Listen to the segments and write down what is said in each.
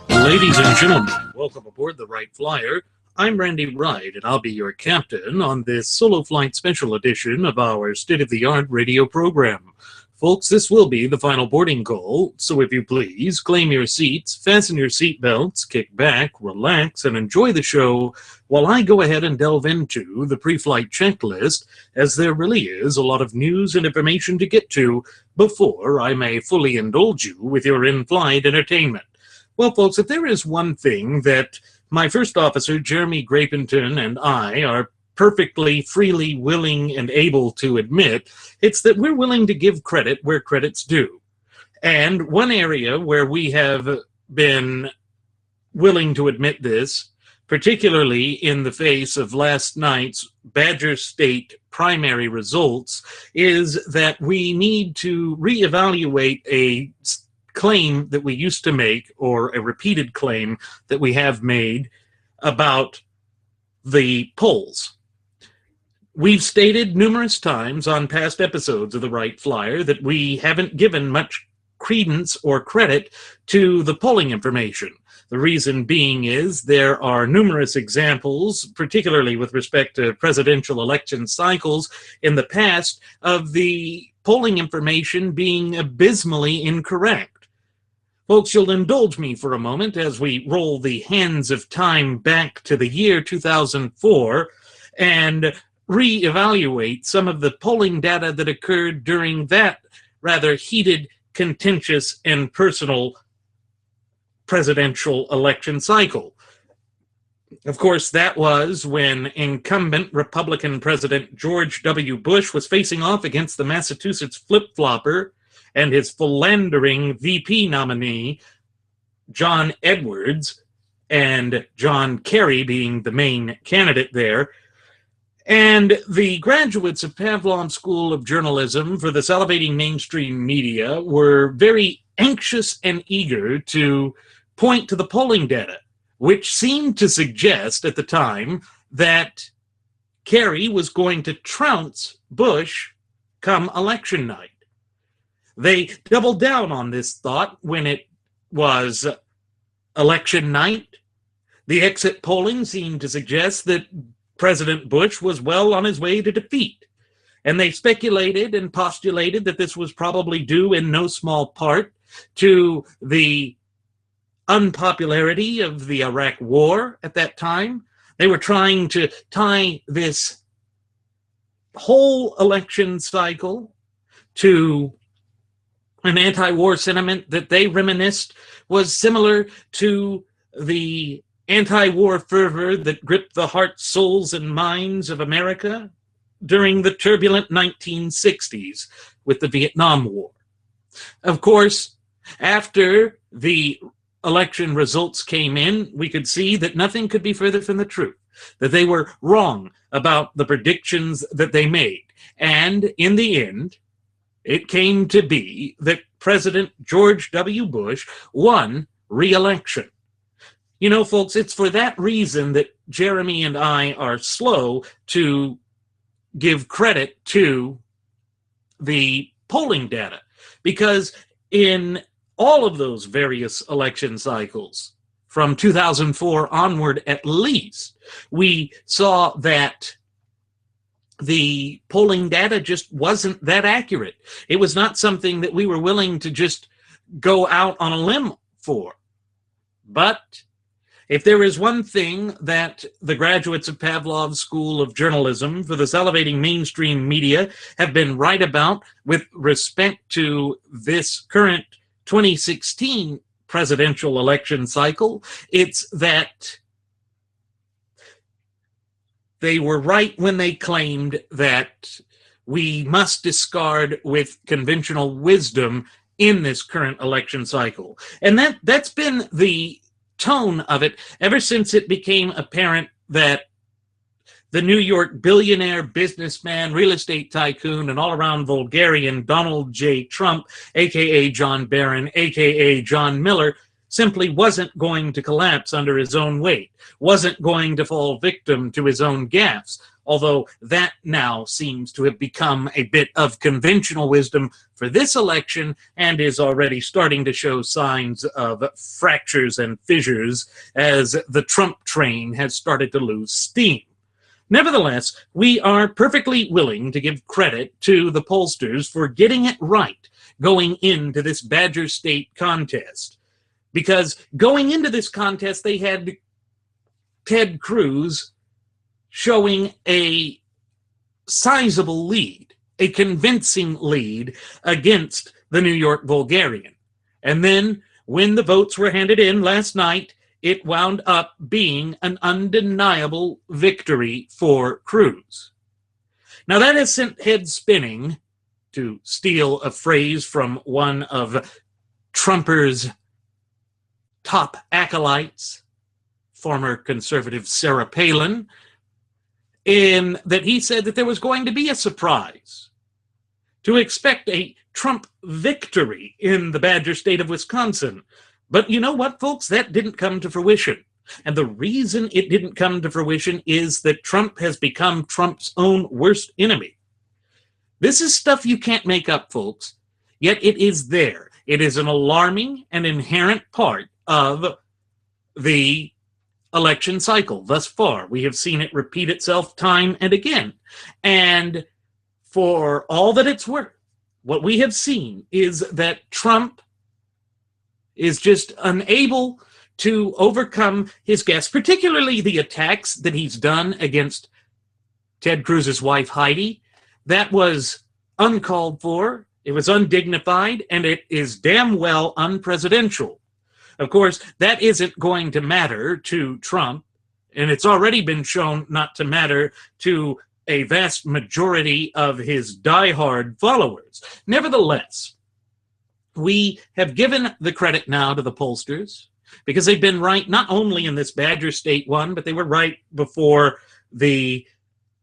Ladies and gentlemen, welcome aboard the Wright Flyer. I'm Randy Wright, and I'll be your captain on this solo flight special edition of our state-of-the-art radio program. Folks, this will be the final boarding call, so if you please, claim your seats, fasten your seatbelts, kick back, relax, and enjoy the show while I go ahead and delve into the pre-flight checklist, as there really is a lot of news and information to get to before I may fully indulge you with your in-flight entertainment. Well, folks, if there is one thing that my first officer, Jeremy Grapington, and I are perfectly, freely, willing, and able to admit, it's that we're willing to give credit where credit's due. And one area where we have been willing to admit this, particularly in the face of last night's Badger State primary results, is that we need to reevaluate a claim that we used to make, or a repeated claim that we have made about the polls. We've stated numerous times on past episodes of the Wright Flyer that we haven't given much credence or credit to the polling information. The reason being is there are numerous examples, particularly with respect to presidential election cycles in the past, of the polling information being abysmally incorrect. Folks, you'll indulge me for a moment as we roll the hands of time back to the year 2004 and reevaluate some of the polling data that occurred during that rather heated, contentious, and personal presidential election cycle. Of course, that was when incumbent Republican President George W. Bush was facing off against the Massachusetts flip-flopper and his philandering VP nominee, John Edwards, and John Kerry being the main candidate there. And the graduates of Pavlov School of Journalism for the salivating mainstream media were very anxious and eager to point to the polling data, which seemed to suggest at the time that Kerry was going to trounce Bush come election night. They doubled down on this thought when it was election night. The exit polling seemed to suggest that President Bush was well on his way to defeat. And they speculated and postulated that this was probably due in no small part to the unpopularity of the Iraq War at that time. They were trying to tie this whole election cycle to an anti-war sentiment that they reminisced was similar to the anti-war fervor that gripped the hearts, souls, and minds of America during the turbulent 1960s with the Vietnam War. Of course, after the election results came in, we could see that nothing could be further from the truth, that they were wrong about the predictions that they made. And in the end, it came to be that President George W. Bush won re-election. You know, folks, it's for that reason that Jeremy and I are slow to give credit to the polling data, because in all of those various election cycles, from 2004 onward at least, we saw that the polling data just wasn't that accurate. It was not something that we were willing to just go out on a limb for. But if there is one thing that the graduates of Pavlov School of Journalism for the salivating mainstream media have been right about with respect to this current 2016 presidential election cycle, it's that they were right when they claimed that we must discard with conventional wisdom in this current election cycle. And that's been the tone of it ever since it became apparent that the New York billionaire, businessman, real estate tycoon, and all-around vulgarian Donald J. Trump, a.k.a. John Barron, a.k.a. John Miller, simply wasn't going to collapse under his own weight, wasn't going to fall victim to his own gaffes, although that now seems to have become a bit of conventional wisdom for this election and is already starting to show signs of fractures and fissures as the Trump train has started to lose steam. Nevertheless, we are perfectly willing to give credit to the pollsters for getting it right going into this Badger State contest. Because going into this contest, they had Ted Cruz showing a sizable lead, a convincing lead against the New York Vulgarian. And then when the votes were handed in last night, it wound up being an undeniable victory for Cruz. Now that has sent heads spinning, to steal a phrase from one of Trumper's top acolytes, former conservative Sarah Palin, in that he said that there was going to be a surprise, to expect a Trump victory in the Badger State of Wisconsin. But you know what, folks? That didn't come to fruition. And the reason it didn't come to fruition is that Trump has become Trump's own worst enemy. This is stuff you can't make up, folks. Yet it is there. It is an alarming and inherent part of the election cycle thus far. We have seen it repeat itself time and again. And for all that it's worth, what we have seen is that Trump is just unable to overcome his gaffes, particularly the attacks that he's done against Ted Cruz's wife, Heidi. That was uncalled for, it was undignified, and it is damn well unpresidential. Of course, that isn't going to matter to Trump, and it's already been shown not to matter to a vast majority of his diehard followers. Nevertheless, we have given the credit now to the pollsters because they've been right not only in this Badger State one, but they were right before the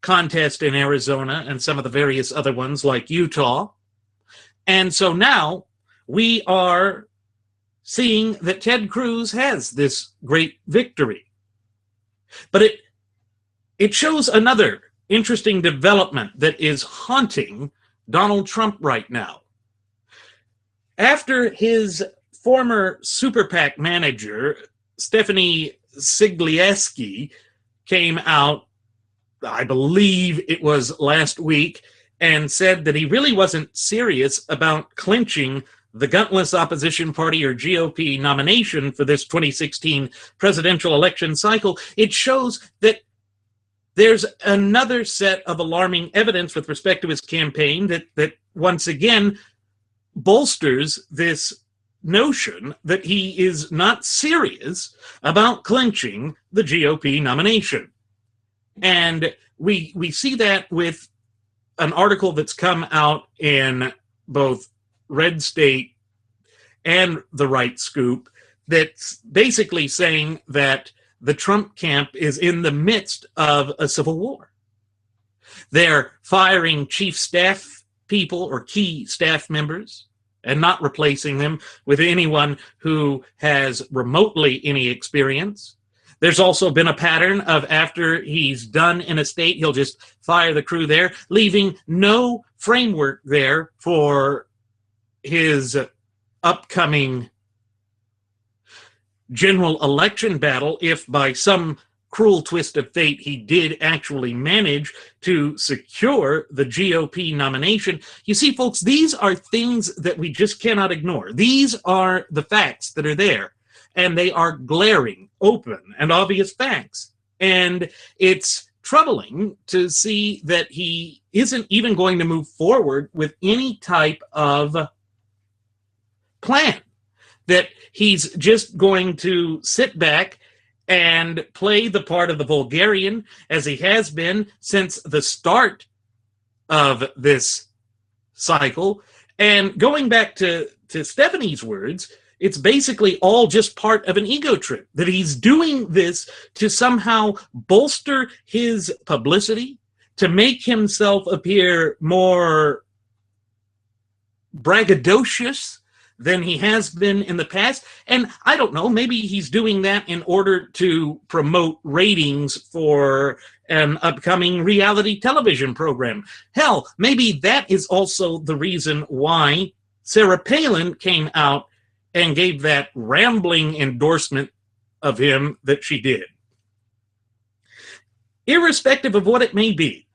contest in Arizona and some of the various other ones like Utah. And so now we are seeing that Ted Cruz has this great victory. But it shows another interesting development that is haunting Donald Trump right now. After his former Super PAC manager, Stephanie Siglieski, came out, I believe it was last week, and said that he really wasn't serious about clinching the gutless opposition party or GOP nomination for this 2016 presidential election cycle, it shows that there's another set of alarming evidence with respect to his campaign that once again bolsters this notion that he is not serious about clinching the GOP nomination. And we see that with an article that's come out in both Red State and the Wright Scoop that's basically saying that the Trump camp is in the midst of a civil war. They're firing chief staff people or key staff members and not replacing them with anyone who has remotely any experience. There's also been a pattern of after he's done in a state, he'll just fire the crew there, leaving no framework there for his upcoming general election battle if by some cruel twist of fate he did actually manage to secure the GOP nomination. You see, folks, these are things that we just cannot ignore. These are the facts that are there, and they are glaring, open, and obvious facts. And it's troubling to see that he isn't even going to move forward with any type of plan, that he's just going to sit back and play the part of the Vulgarian as he has been since the start of this cycle. And going back to Stephanie's words, it's basically all just part of an ego trip, that he's doing this to somehow bolster his publicity, to make himself appear more braggadocious than he has been in the past. And I don't know, maybe he's doing that in order to promote ratings for an upcoming reality television program. Hell, maybe that is also the reason why Sarah Palin came out and gave that rambling endorsement of him that she did. Irrespective of what it may be,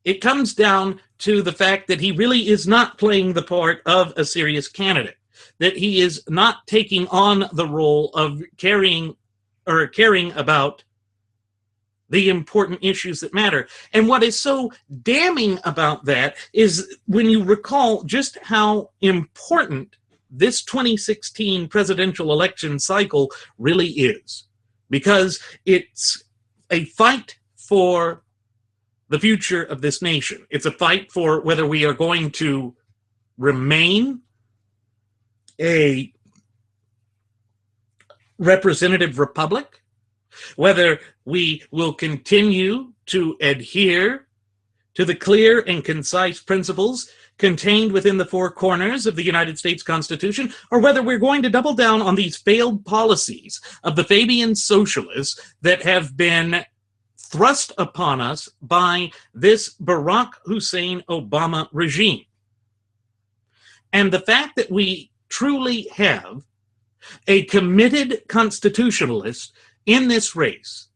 it comes down to the fact that he really is not playing the part of a serious candidate, that he is not taking on the role of caring about the important issues that matter. And what is so damning about that is when you recall just how important this 2016 presidential election cycle really is, because it's a fight for the future of this nation. It's a fight for whether we are going to remain a representative republic, whether we will continue to adhere to the clear and concise principles contained within the four corners of the United States Constitution, or whether we're going to double down on these failed policies of the Fabian socialists that have been thrust upon us by this Barack Hussein Obama regime. And the fact that we truly have a committed constitutionalist in this race,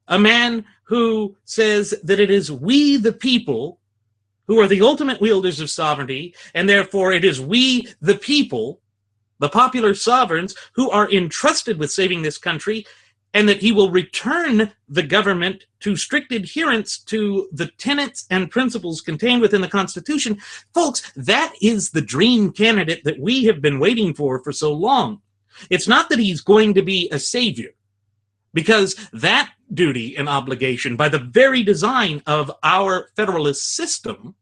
a man who says that it is we the people who are the ultimate wielders of sovereignty, and therefore it is we the people, the popular sovereigns, who are entrusted with saving this country, and that he will return the government to strict adherence to the tenets and principles contained within the Constitution. Folks, that is the dream candidate that we have been waiting for so long. It's not that he's going to be a savior, because that duty and obligation, by the very design of our federalist system,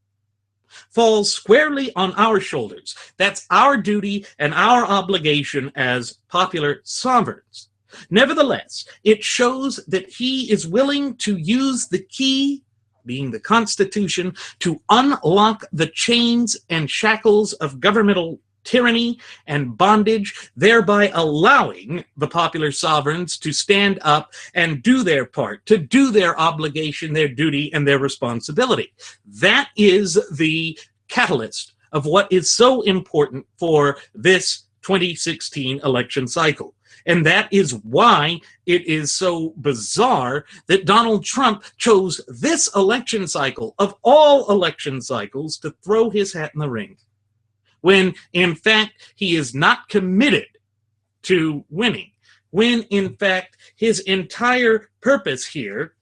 falls squarely on our shoulders. That's our duty and our obligation as popular sovereigns. Nevertheless, it shows that he is willing to use the key, being the Constitution, to unlock the chains and shackles of governmental tyranny and bondage, thereby allowing the popular sovereigns to stand up and do their part, to do their obligation, their duty, and their responsibility. That is the catalyst of what is so important for this 2016 election cycle. And that is why it is so bizarre that Donald Trump chose this election cycle, of all election cycles, to throw his hat in the ring, when in fact he is not committed to winning, when in fact his entire purpose here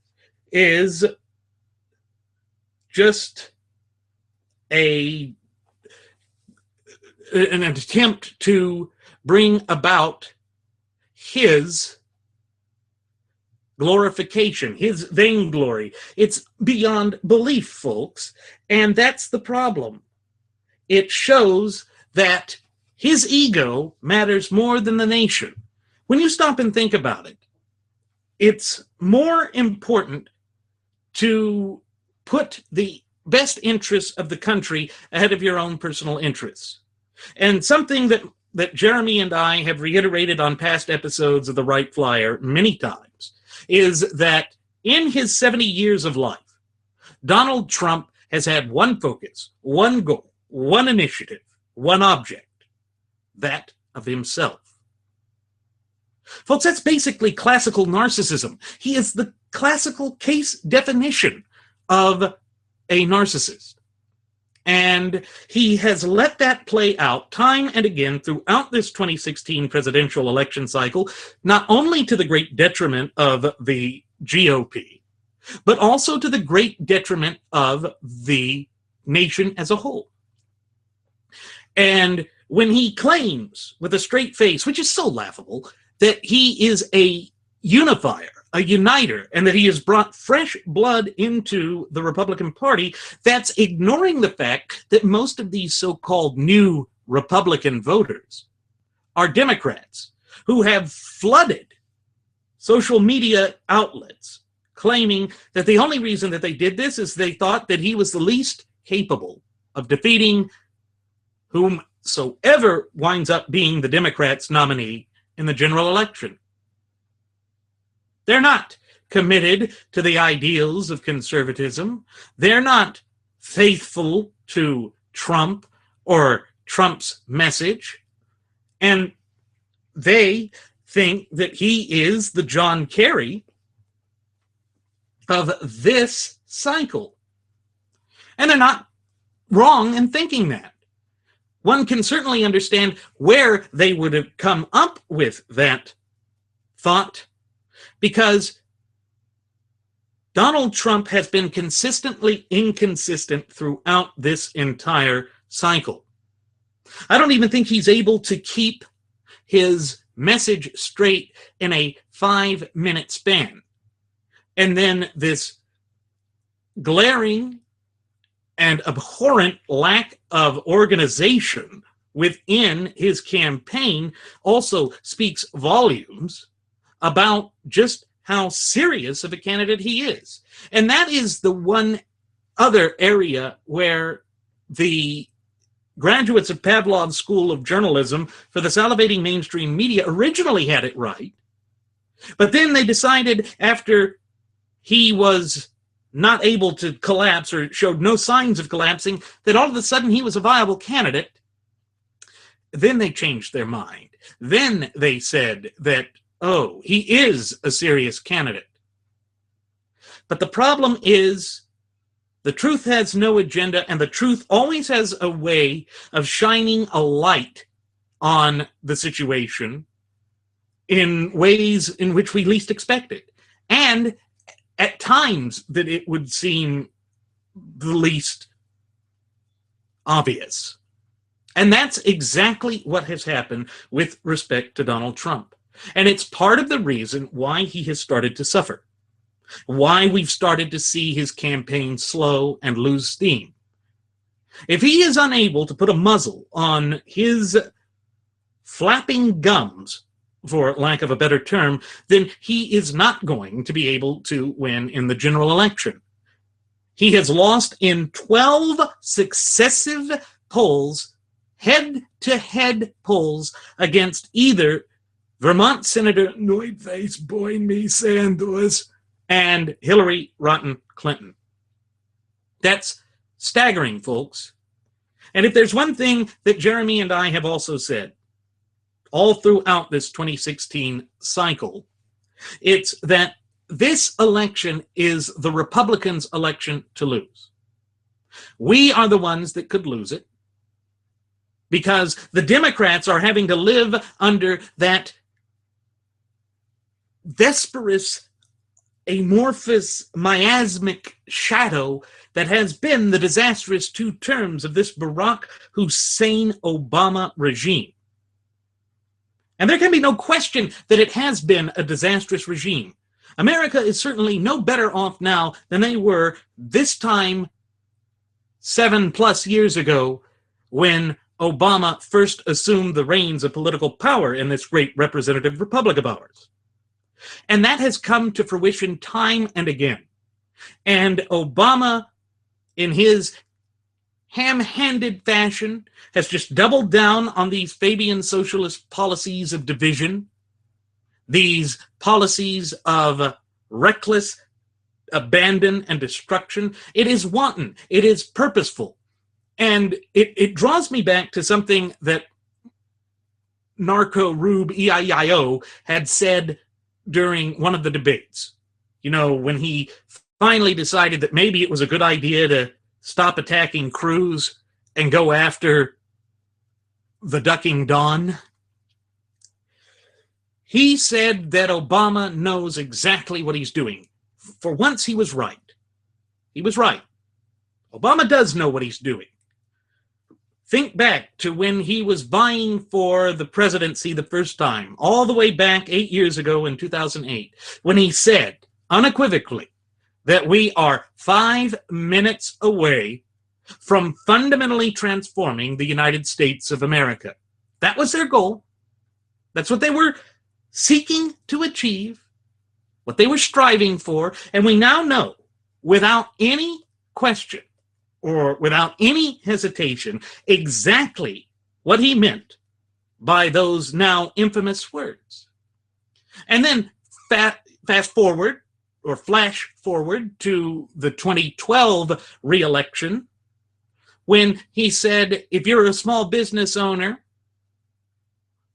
is just an attempt to bring about his glorification, his vainglory. It's beyond belief, folks, and that's the problem. It shows that his ego matters more than the nation. When you stop and think about it, it's more important to put the best interests of the country ahead of your own personal interests. And something that Jeremy and I have reiterated on past episodes of the Wright Flyer many times is that in his 70 years of life, Donald Trump has had one focus, one goal, one initiative, one object, that of himself. Folks, that's basically classical narcissism. He is the classical case definition of a narcissist. And he has let that play out time and again throughout this 2016 presidential election cycle, not only to the great detriment of the GOP, but also to the great detriment of the nation as a whole. And when he claims with a straight face, which is so laughable, that he is a unifier, a uniter, and that he has brought fresh blood into the Republican Party, that's ignoring the fact that most of these so-called new Republican voters are Democrats who have flooded social media outlets claiming that the only reason that they did this is they thought that he was the least capable of defeating whatsoever winds up being the Democrats' nominee in the general election. They're not committed to the ideals of conservatism. They're not faithful to Trump or Trump's message. And they think that he is the John Kerry of this cycle. And they're not wrong in thinking that. One can certainly understand where they would have come up with that thought, because Donald Trump has been consistently inconsistent throughout this entire cycle. I don't even think he's able to keep his message straight in a 5-minute span. And then this glaring and abhorrent lack of organization within his campaign also speaks volumes about just how serious of a candidate he is. And that is the one other area where the graduates of Pavlov's School of Journalism for the salivating mainstream media originally had it right. But then they decided, after he was not able to collapse or showed no signs of collapsing, that all of a sudden he was a viable candidate. Then they changed their mind. Then they said that, oh, he is a serious candidate. But the problem is, the truth has no agenda, and the truth always has a way of shining a light on the situation in ways in which we least expect it. And at times that it would seem the least obvious. And that's exactly what has happened with respect to Donald Trump. And it's part of the reason why he has started to suffer, why we've started to see his campaign slow and lose steam. If he is unable to put a muzzle on his flapping gums, for lack of a better term, then he is not going to be able to win in the general election. He has lost in 12 successive polls, head-to-head polls, against either Vermont Senator Noidface Boy Me Sanders and Hillary Rotten Clinton. That's staggering, folks. And if there's one thing that Jeremy and I have also said all throughout this 2016 cycle, it's that this election is the Republicans' election to lose. We are the ones that could lose it, because the Democrats are having to live under that vesperous, amorphous, miasmic shadow that has been the disastrous 2 terms of this Barack Hussein Obama regime. And there can be no question that it has been a disastrous regime. America is certainly no better off now than they were this time 7+ years ago, when Obama first assumed the reins of political power in this great representative republic of ours. And that has come to fruition time and again. And Obama, in his ham-handed fashion, has just doubled down on these Fabian socialist policies of division, these policies of reckless abandon and destruction. It is wanton. It is purposeful. And it draws me back to something that Narco Rube EIEIO had said during one of the debates. You know, when he finally decided that maybe it was a good idea to stop attacking Cruz and go after the Ducking Dawn. He said that Obama knows exactly what he's doing. For once, he was right. He was right. Obama does know what he's doing. Think back to when he was vying for the presidency the first time, all the way back 8 years ago in 2008, when he said unequivocally that we are 5 minutes away from fundamentally transforming the United States of America. That was their goal. That's what they were seeking to achieve, what they were striving for. And we now know, without any question or without any hesitation, exactly what he meant by those now infamous words. And then fast forward, or flash forward to the 2012 re-election, when he said, if you're a small business owner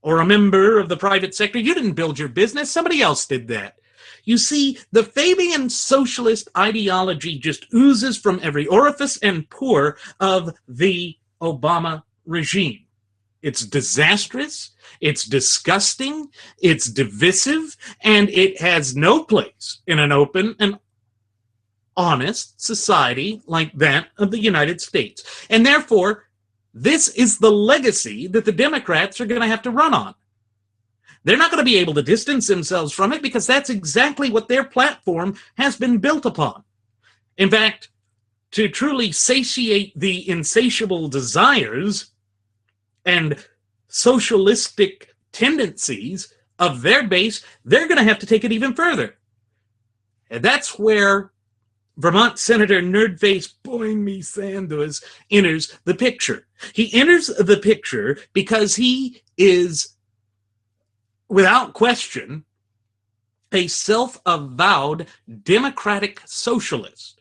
or a member of the private sector, you didn't build your business, somebody else did that. You see, the Fabian socialist ideology just oozes from every orifice and pore of the Obama regime. It's disastrous, it's disgusting, it's divisive, and it has no place in an open and honest society like that of the United States. And therefore, this is the legacy that the Democrats are going to have to run on. They're not going to be able to distance themselves from it because that's exactly what their platform has been built upon. In fact, to truly satiate the insatiable desires and socialistic tendencies of their base, they're going to have to take it even further. And that's where Vermont Senator Nerdface Boing Sanders enters the picture. He enters the picture because he is, without question, a self-avowed democratic socialist.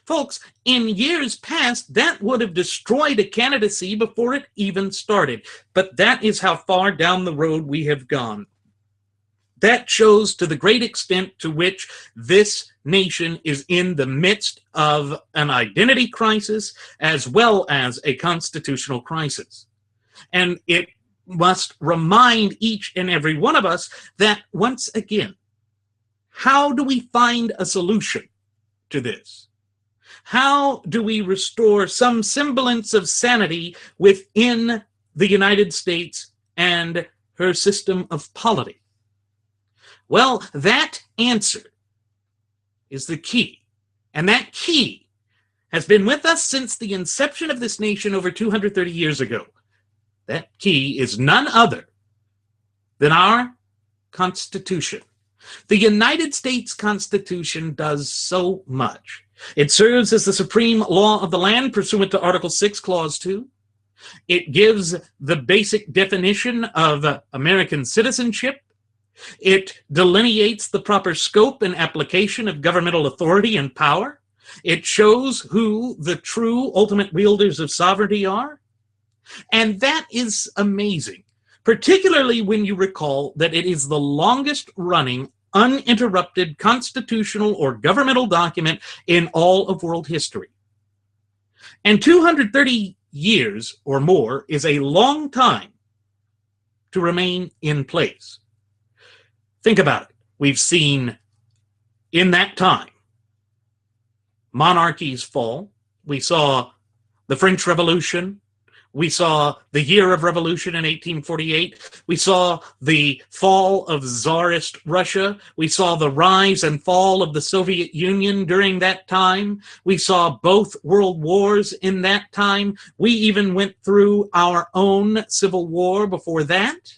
Folks, in years past, that would have destroyed a candidacy before it even started. But that is how far down the road we have gone. That shows to the great extent to which this nation is in the midst of an identity crisis as well as a constitutional crisis. And it must remind each and every one of us that, once again, how do we find a solution to this? How do we restore some semblance of sanity within the United States and her system of polity? Well, that answer is the key. And that key has been with us since the inception of this nation over 230 years ago. That key is none other than our Constitution. The United States Constitution does so much. It serves as the supreme law of the land pursuant to Article 6, Clause 2. It gives the basic definition of American citizenship. It delineates the proper scope and application of governmental authority and power. It shows who the true ultimate wielders of sovereignty are. And that is amazing, particularly when you recall that it is the longest running uninterrupted constitutional or governmental document in all of world history. And 230 years or more is a long time to remain in place. Think about it. We've seen in that time monarchies fall. We saw the French Revolution. We saw the Year of Revolution in 1848. We saw the fall of Tsarist Russia. We saw the rise and fall of the Soviet Union during that time. We saw both world wars in that time. We even went through our own civil war before that.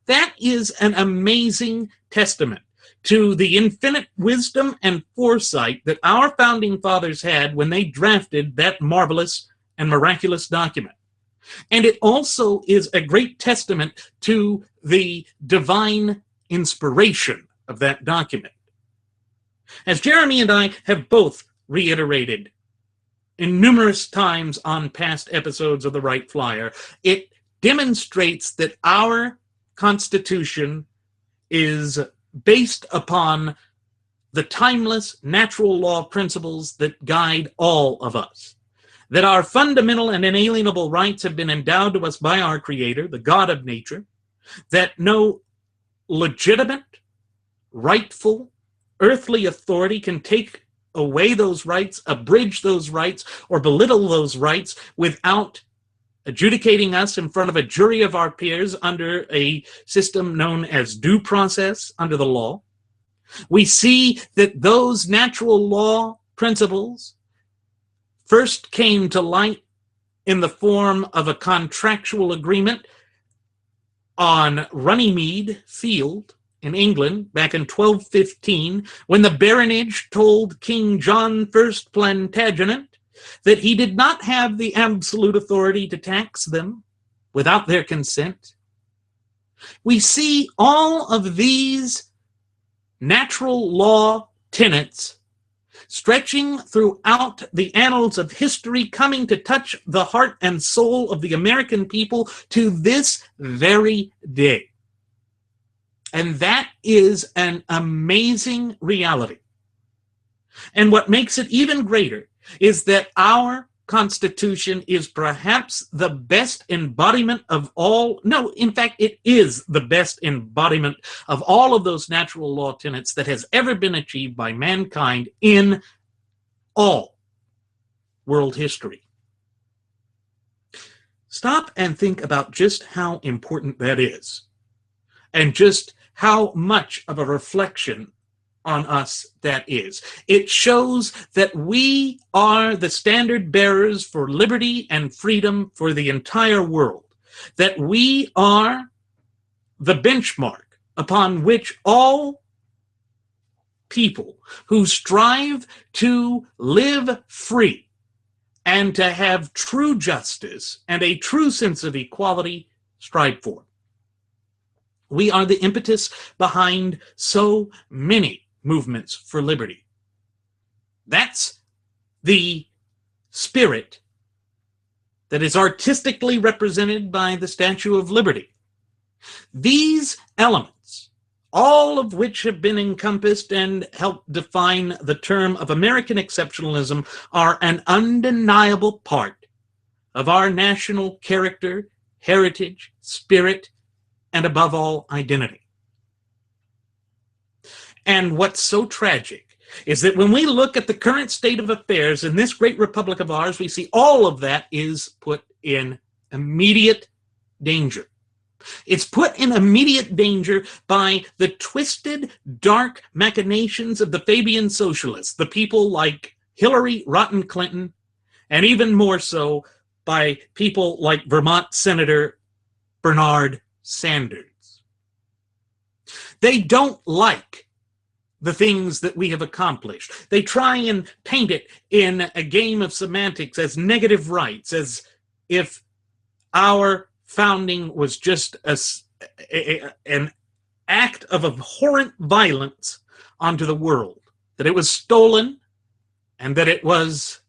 That is an amazing testament to the infinite wisdom and foresight that our founding fathers had when they drafted that marvelous and miraculous document. And it also is a great testament to the divine inspiration of that document. As Jeremy and I have both reiterated in numerous times on past episodes of the Wright Flyer, it demonstrates that our Constitution is based upon the timeless natural law principles that guide all of us. That our fundamental and inalienable rights have been endowed to us by our Creator, the God of nature, that no legitimate, rightful, earthly authority can take away those rights, abridge those rights, or belittle those rights without adjudicating us in front of a jury of our peers under a system known as due process under the law. We see that those natural law principles first came to light in the form of a contractual agreement on Runnymede Field in England back in 1215, when the baronage told King John I Plantagenet that he did not have the absolute authority to tax them, without their consent. We see all of these natural law tenets stretching throughout the annals of history, coming to touch the heart and soul of the American people to this very day. And that is an amazing reality. And what makes it even greater is that our Constitution is perhaps the best embodiment of all, no, in fact, it is the best embodiment of all of those natural law tenets that has ever been achieved by mankind in all world history. Stop and think about just how important that is, and just how much of a reflection on us that is. It shows that we are the standard bearers for liberty and freedom for the entire world, that we are the benchmark upon which all people who strive to live free and to have true justice and a true sense of equality strive for. We are the impetus behind so many movements for liberty. That's the spirit that is artistically represented by the Statue of Liberty. These elements, all of which have been encompassed and helped define the term of American exceptionalism, are an undeniable part of our national character, heritage, spirit, and above all, identity. And what's so tragic is that when we look at the current state of affairs in this great republic of ours, we see all of that is put in immediate danger. It's put in immediate danger by the twisted, dark machinations of the Fabian socialists, the people like Hillary Rotten Clinton, and even more so by people like Vermont Senator Bernard Sanders. They don't like the things that we have accomplished. They try and paint it in a game of semantics as negative rights, as if our founding was just an act of abhorrent violence onto the world, that it was stolen and that it was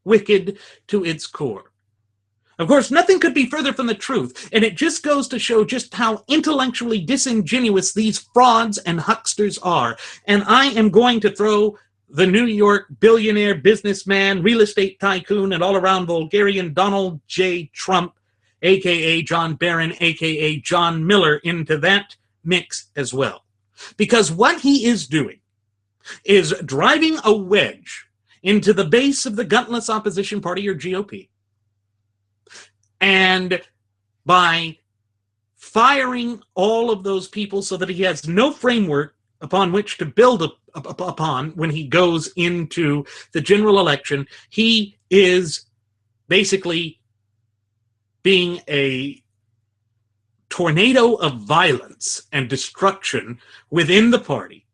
wicked to its core. Of course, nothing could be further from the truth, and it just goes to show just how intellectually disingenuous these frauds and hucksters are. And I am going to throw the New York billionaire, businessman, real estate tycoon, and all-around Bulgarian Donald J. Trump, a.k.a. John Barron, a.k.a. John Miller, into that mix as well. Because what he is doing is driving a wedge into the base of the gutless opposition party, or GOP, and by firing all of those people so that he has no framework upon which to build upon when he goes into the general election, he is basically being a tornado of violence and destruction within the party,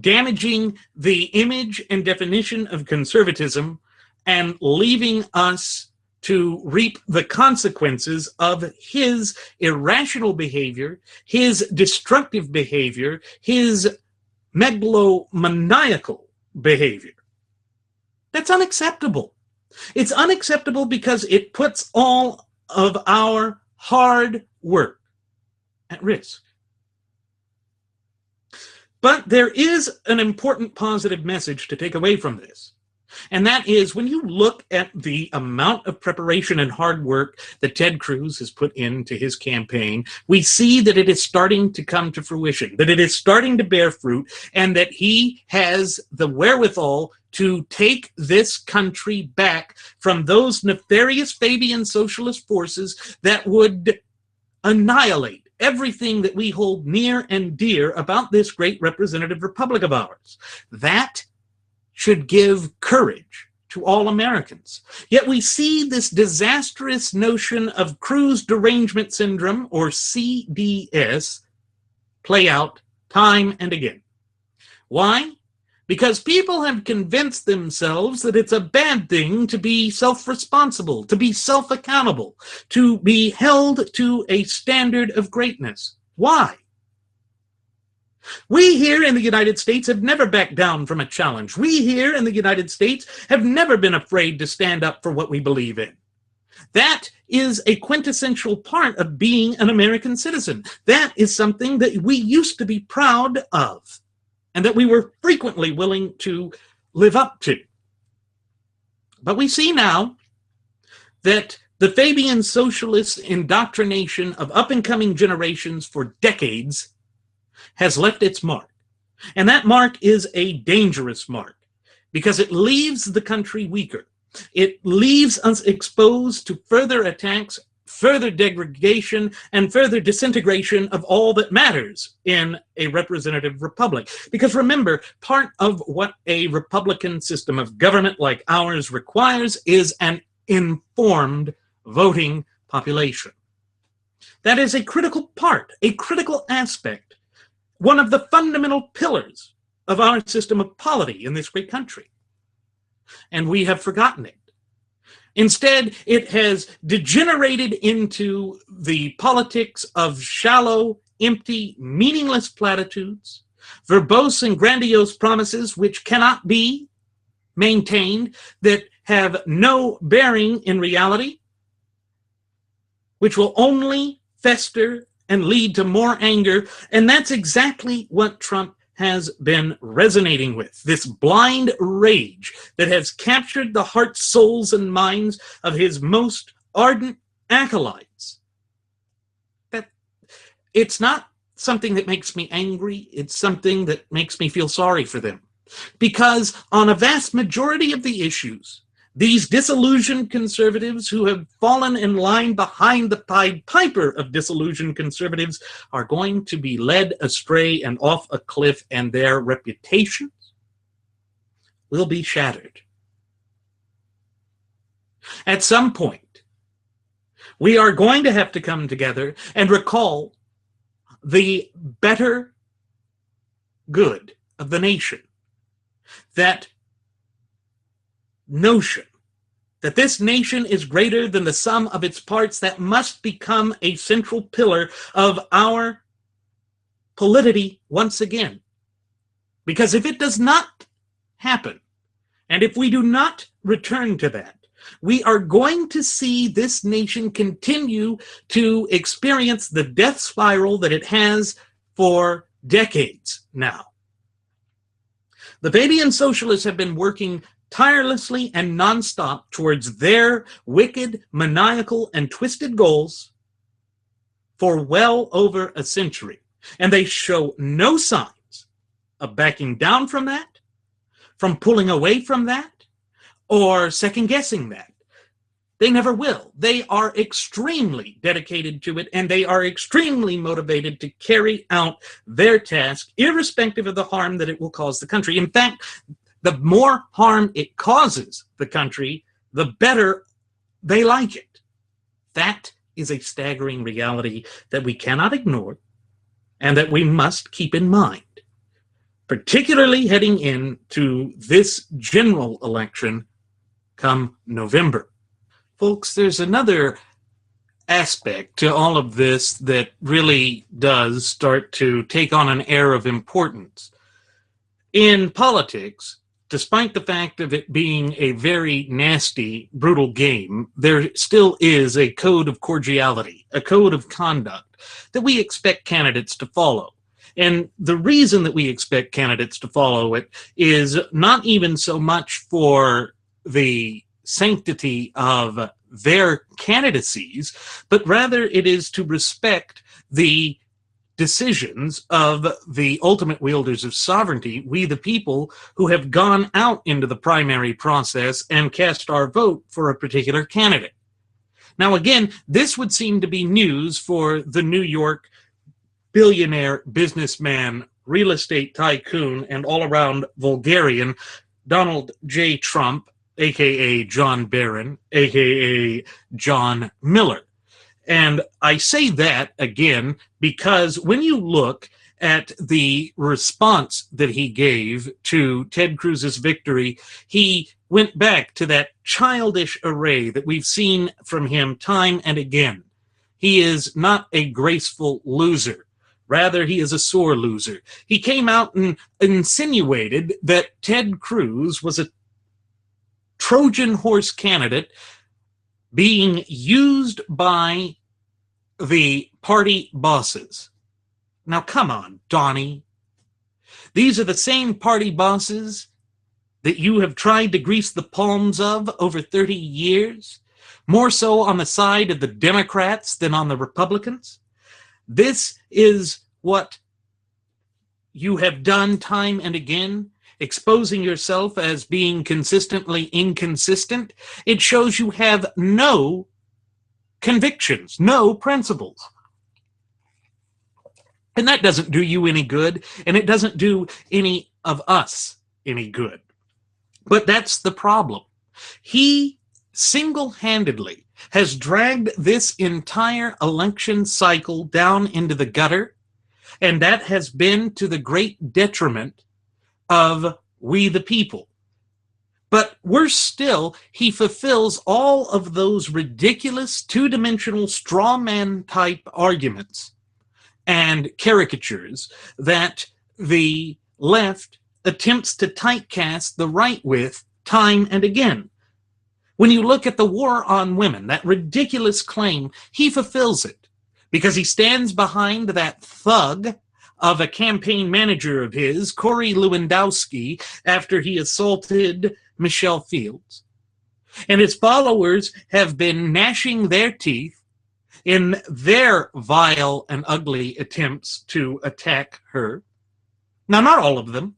damaging the image and definition of conservatism and leaving us to reap the consequences of his irrational behavior, his destructive behavior, his megalomaniacal behavior. That's unacceptable. It's unacceptable because it puts all of our hard work at risk. But there is an important positive message to take away from this. And that is, when you look at the amount of preparation and hard work that Ted Cruz has put into his campaign, we see that it is starting to come to fruition, that it is starting to bear fruit, and that he has the wherewithal to take this country back from those nefarious Fabian socialist forces that would annihilate everything that we hold near and dear about this great representative republic of ours. That should give courage to all Americans. Yet we see this disastrous notion of Cruz derangement syndrome, or CDS, play out time and again. Why? because people have convinced themselves that it's a bad thing to be self-responsible, to be self-accountable, to be held to a standard of greatness. Why? We here in the United States have never backed down from a challenge. We here in the United States have never been afraid to stand up for what we believe in. That is a quintessential part of being an American citizen. That is something that we used to be proud of, and that we were frequently willing to live up to. But we see now that the Fabian socialist indoctrination of up-and-coming generations for decades has left its mark. And that mark is a dangerous mark, because it leaves the country weaker. It leaves us exposed to further attacks, further degradation, and further disintegration of all that matters in a representative republic. Because remember, part of what a republican system of government like ours requires is an informed voting population. That is a critical part, a critical aspect, one of the fundamental pillars of our system of polity in this great country. And we have forgotten it. Instead, it has degenerated into the politics of shallow, empty, meaningless platitudes, verbose and grandiose promises which cannot be maintained, that have no bearing in reality, which will only fester and lead to more anger. And that's exactly what Trump has been resonating with, this blind rage that has captured the hearts, souls, and minds of his most ardent acolytes. That it's not something that makes me angry, it's something that makes me feel sorry for them. Because on a vast majority of the issues, these disillusioned conservatives who have fallen in line behind the Pied Piper of disillusioned conservatives are going to be led astray and off a cliff, and their reputations will be shattered. At some point, we are going to have to come together and recall the better good of the nation. That notion that this nation is greater than the sum of its parts, that must become a central pillar of our polity once again. Because if it does not happen, and if we do not return to that, we are going to see this nation continue to experience the death spiral that it has for decades now. The Fabian socialists have been working tirelessly and nonstop towards their wicked, maniacal, and twisted goals for well over a century. And they show no signs of backing down from that, from pulling away from that, or second-guessing that. They never will. They are extremely dedicated to it, and they are extremely motivated to carry out their task, irrespective of the harm that it will cause the country. In fact, the more harm it causes the country, the better they like it. That is a staggering reality that we cannot ignore and that we must keep in mind, particularly heading into this general election come November. Folks, there's another aspect to all of this that really does start to take on an air of importance. In politics, despite the fact of it being a very nasty, brutal game, there still is a code of cordiality, a code of conduct that we expect candidates to follow. And the reason that we expect candidates to follow it is not even so much for the sanctity of their candidacies, but rather it is to respect the decisions of the ultimate wielders of sovereignty, we the people who have gone out into the primary process and cast our vote for a particular candidate. Now again, this would seem to be news for the New York billionaire, businessman, real estate tycoon, and all-around vulgarian, Donald J. Trump, a.k.a. John Barron, a.k.a. John Miller. And I say that, again, because when you look at the response that he gave to Ted Cruz's victory, he went back to that childish array that we've seen from him time and again. He is not a graceful loser. Rather, he is a sore loser. He came out and insinuated that Ted Cruz was a Trojan horse candidate being used by the party bosses. Now, come on, Donnie. These are the same party bosses that you have tried to grease the palms of over 30 years, more so on the side of the Democrats than on the Republicans. This is what you have done time and again, exposing yourself as being consistently inconsistent. It shows you have no convictions, no principles. And that doesn't do you any good, and it doesn't do any of us any good. But that's the problem. He single-handedly has dragged this entire election cycle down into the gutter, and that has been to the great detriment of we the people. But worse still, he fulfills all of those ridiculous two-dimensional straw man type arguments and caricatures that the left attempts to typecast the right with time and again. When you look at the war on women, that ridiculous claim, he fulfills it because he stands behind that thug of a campaign manager of his, Corey Lewandowski, after he assaulted Michelle Fields. And his followers have been gnashing their teeth in their vile and ugly attempts to attack her. Now, not all of them.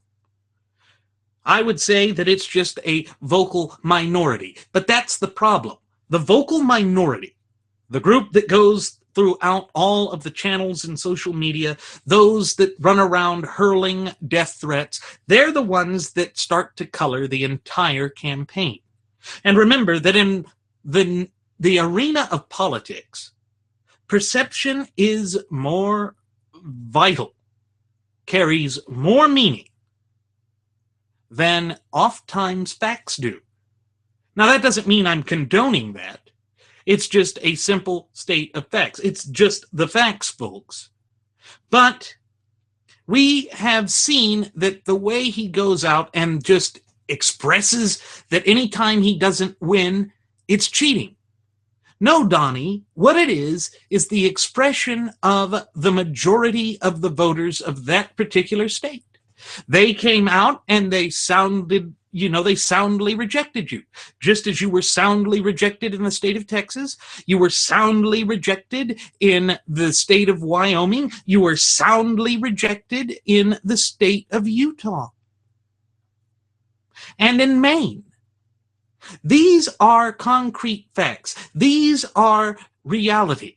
I would say that it's just a vocal minority. But that's the problem. The vocal minority, the group that goes throughout all of the channels in social media, those that run around hurling death threats, they're the ones that start to color the entire campaign. And remember that in the arena of politics, perception is more vital, carries more meaning than oftentimes facts do. Now, that doesn't mean I'm condoning that. It's just a simple state of facts. It's just the facts, folks. But we have seen that the way he goes out and just expresses that anytime he doesn't win, it's cheating. No, Donnie, what it is the expression of the majority of the voters of that particular state. They came out and they sounded, they soundly rejected you. Just as you were soundly rejected in the state of Texas, you were soundly rejected in the state of Wyoming, you were soundly rejected in the state of Utah and in Maine. These are concrete facts. These are reality.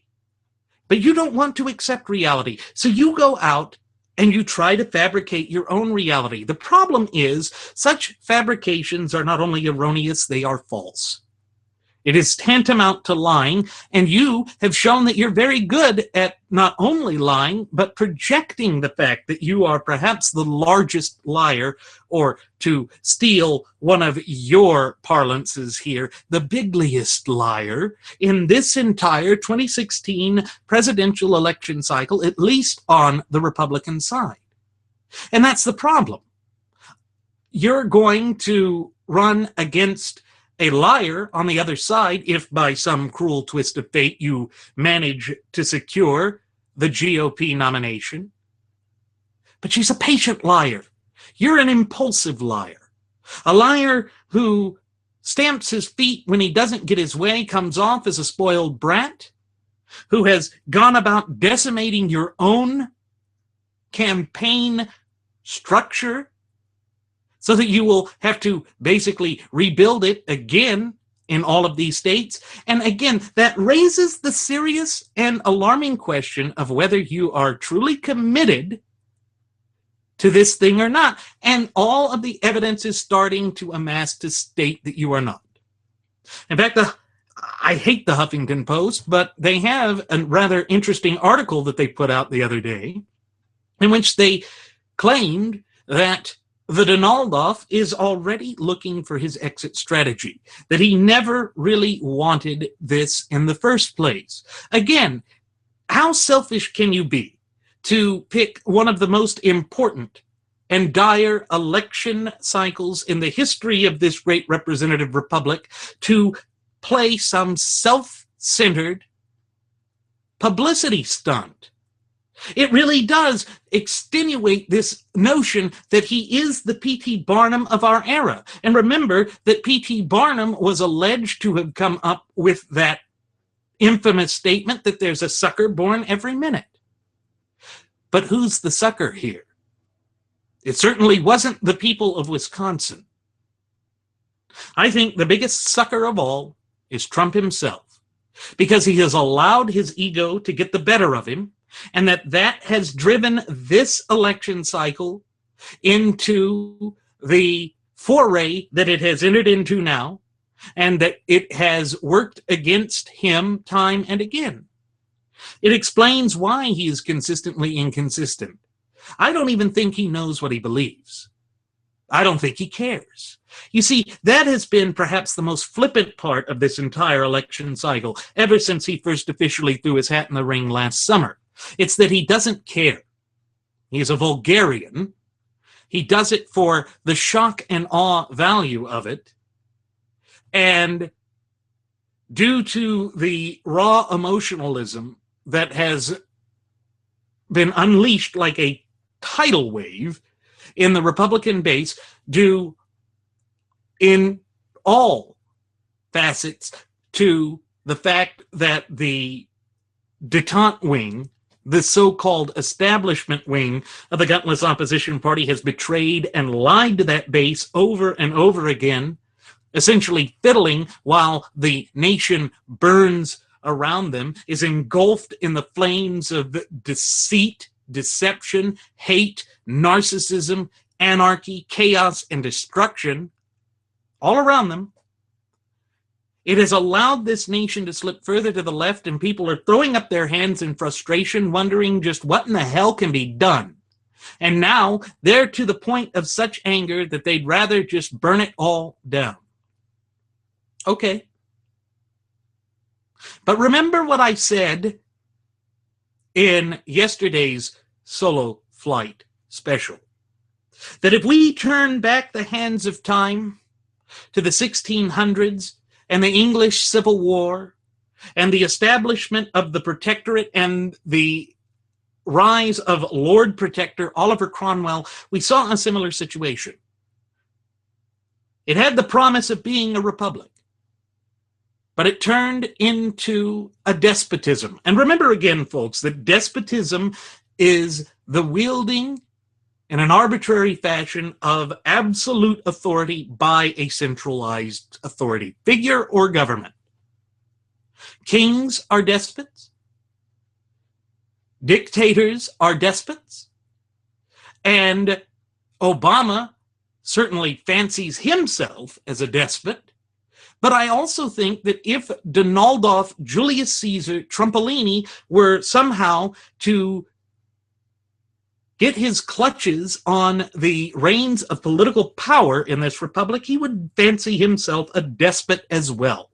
But you don't want to accept reality. So you go out and you try to fabricate your own reality. The problem is such fabrications are not only erroneous, they are false. It is tantamount to lying, and you have shown that you're very good at not only lying, but projecting the fact that you are perhaps the largest liar, or to steal one of your parlances here, the bigliest liar in this entire 2016 presidential election cycle, at least on the Republican side. And that's the problem. You're going to run against a liar on the other side if by some cruel twist of fate you manage to secure the GOP nomination. But she's a patient liar. You're an impulsive liar. A liar who stamps his feet when he doesn't get his way, comes off as a spoiled brat, who has gone about decimating your own campaign structure so that you will have to basically rebuild it again in all of these states. And again, that raises the serious and alarming question of whether you are truly committed to this thing or not. And all of the evidence is starting to amass to state that you are not. In fact, I hate the Huffington Post, but they have a rather interesting article that they put out the other day in which they claimed that the Donaldoff is already looking for his exit strategy, that he never really wanted this in the first place. Again, how selfish can you be to pick one of the most important and dire election cycles in the history of this great representative republic to play some self-centered publicity stunt? It really does extenuate this notion that he is the P.T. Barnum of our era. And remember that P.T. Barnum was alleged to have come up with that infamous statement that there's a sucker born every minute. But who's the sucker here? It certainly wasn't the people of Wisconsin. I think the biggest sucker of all is Trump himself, because he has allowed his ego to get the better of him, and that has driven this election cycle into the foray that it has entered into now, and that it has worked against him time and again. It explains why he is consistently inconsistent. I don't even think he knows what he believes. I don't think he cares. You see, that has been perhaps the most flippant part of this entire election cycle, ever since he first officially threw his hat in the ring last summer. It's that he doesn't care. He's a vulgarian. He does it for the shock and awe value of it. And due to the raw emotionalism that has been unleashed like a tidal wave in the Republican base, due in all facets to the fact that the detente wing, the so-called establishment wing of the gutless opposition party, has betrayed and lied to that base over and over again, essentially fiddling while the nation burns around them, is engulfed in the flames of deceit, deception, hate, narcissism, anarchy, chaos, and destruction all around them. It has allowed this nation to slip further to the left, and people are throwing up their hands in frustration, wondering just what in the hell can be done. And now they're to the point of such anger that they'd rather just burn it all down. Okay. But remember what I said in yesterday's Solo Flight special, that if we turn back the hands of time to the 1600s and the English Civil War and the establishment of the Protectorate and the rise of Lord Protector Oliver Cromwell, we saw a similar situation. It had the promise of being a republic, but it turned into a despotism. And remember again, folks, that despotism is the wielding in an arbitrary fashion of absolute authority by a centralized authority figure or government. Kings are despots. Dictators are despots. And Obama certainly fancies himself as a despot. But I also think that if Donaldoff, Julius Caesar, Trumpolini were somehow to get his clutches on the reins of political power in this republic, he would fancy himself a despot as well.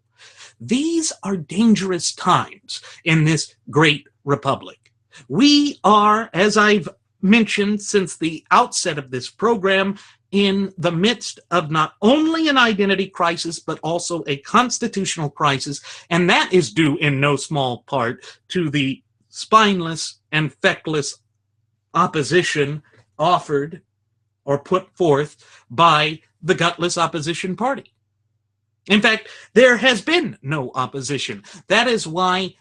These are dangerous times in this great republic. We are, as I've mentioned since the outset of this program, in the midst of not only an identity crisis, but also a constitutional crisis, and that is due in no small part to the spineless and feckless opposition offered or put forth by the gutless opposition party. In fact, there has been no opposition. That is why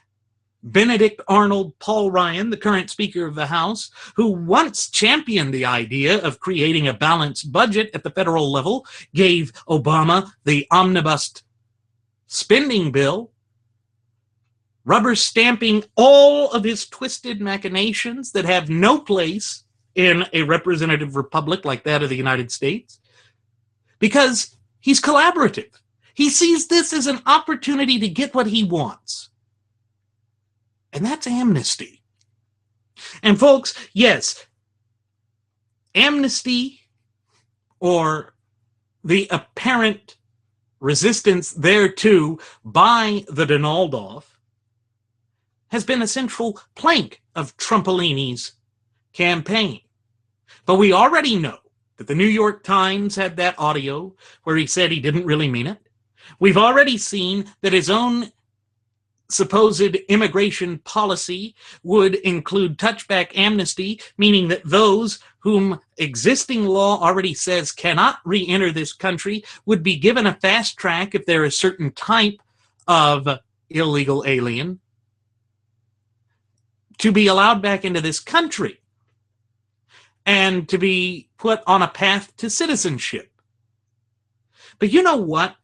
Benedict Arnold Paul Ryan, the current Speaker of the House, who once championed the idea of creating a balanced budget at the federal level, gave Obama the omnibus spending bill, rubber stamping all of his twisted machinations that have no place in a representative republic like that of the United States, because he's collaborative. He sees this as an opportunity to get what he wants. And that's amnesty. And folks, yes, amnesty, or the apparent resistance thereto by the Donaldoff, has been a central plank of Trumpolini's campaign. But we already know that the New York Times had that audio where he said he didn't really mean it. We've already seen that his own supposed immigration policy would include touchback amnesty, meaning that those whom existing law already says cannot re-enter this country would be given a fast track if they're a certain type of illegal alien to be allowed back into this country and to be put on a path to citizenship. But you know what?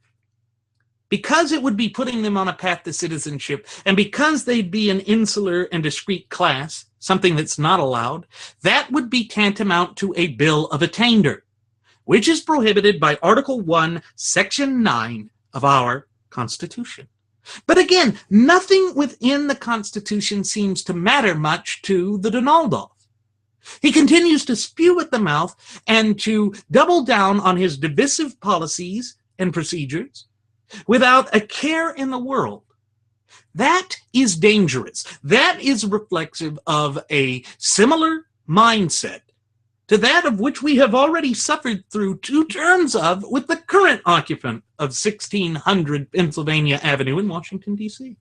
Because it would be putting them on a path to citizenship, and because they'd be an insular and discrete class, something that's not allowed, that would be tantamount to a bill of attainder, which is prohibited by Article 1, Section 9 of our Constitution. But again, nothing within the Constitution seems to matter much to the Donaldoff. He continues to spew at the mouth and to double down on his divisive policies and procedures without a care in the world. That is dangerous. That is reflexive of a similar mindset to that of which we have already suffered through 2 terms of with the current occupant of 1600 Pennsylvania Avenue in Washington, D.C.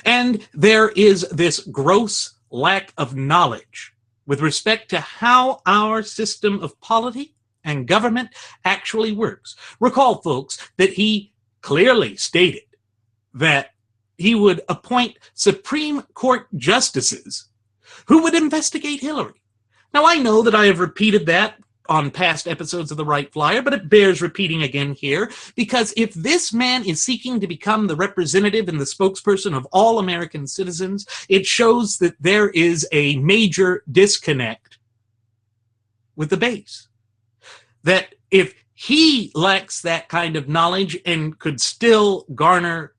And there is this gross lack of knowledge with respect to how our system of polity and government actually works. Recall, folks, that he clearly stated that he would appoint Supreme Court justices who would investigate Hillary. Now, I know that I have repeated that on past episodes of the Wright Flyer, but it bears repeating again here, because if this man is seeking to become the representative and the spokesperson of all American citizens, it shows that there is a major disconnect with the base. That if he lacks that kind of knowledge and could still garner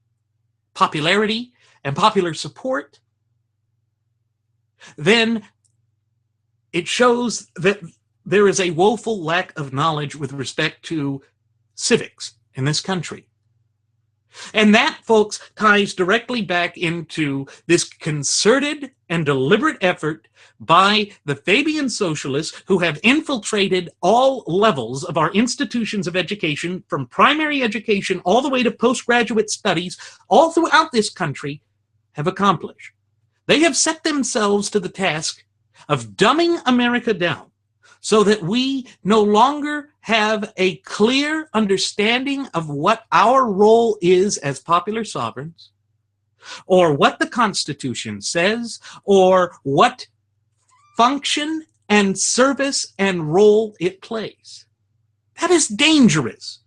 popularity and popular support, then it shows that there is a woeful lack of knowledge with respect to civics in this country. And that, folks, ties directly back into this concerted and deliberate effort by the Fabian socialists who have infiltrated all levels of our institutions of education, from primary education all the way to postgraduate studies, all throughout this country, have accomplished. They have set themselves to the task of dumbing America down so that we no longer have a clear understanding of what our role is as popular sovereigns, or what the Constitution says, or what function and service and role it plays. That is dangerous.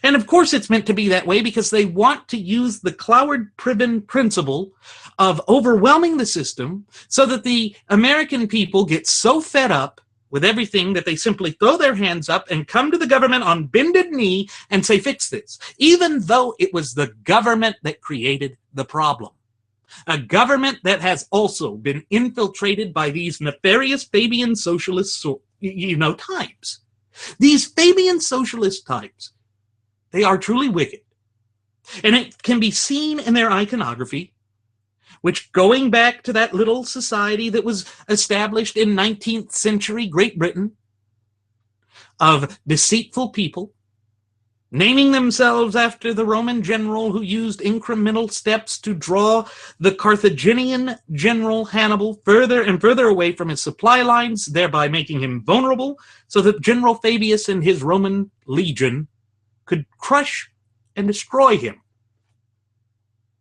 And of course it's meant to be that way because they want to use the Cloward-Pribben principle of overwhelming the system so that the American people get so fed up with everything that they simply throw their hands up and come to the government on bended knee and say, fix this, even though it was the government that created the problem. A government that has also been infiltrated by these nefarious Fabian socialist types. These Fabian socialist types, they are truly wicked. And it can be seen in their iconography, which, going back to that little society that was established in 19th century Great Britain, of deceitful people, naming themselves after the Roman general who used incremental steps to draw the Carthaginian general Hannibal further and further away from his supply lines, thereby making him vulnerable, so that General Fabius and his Roman legion could crush and destroy him.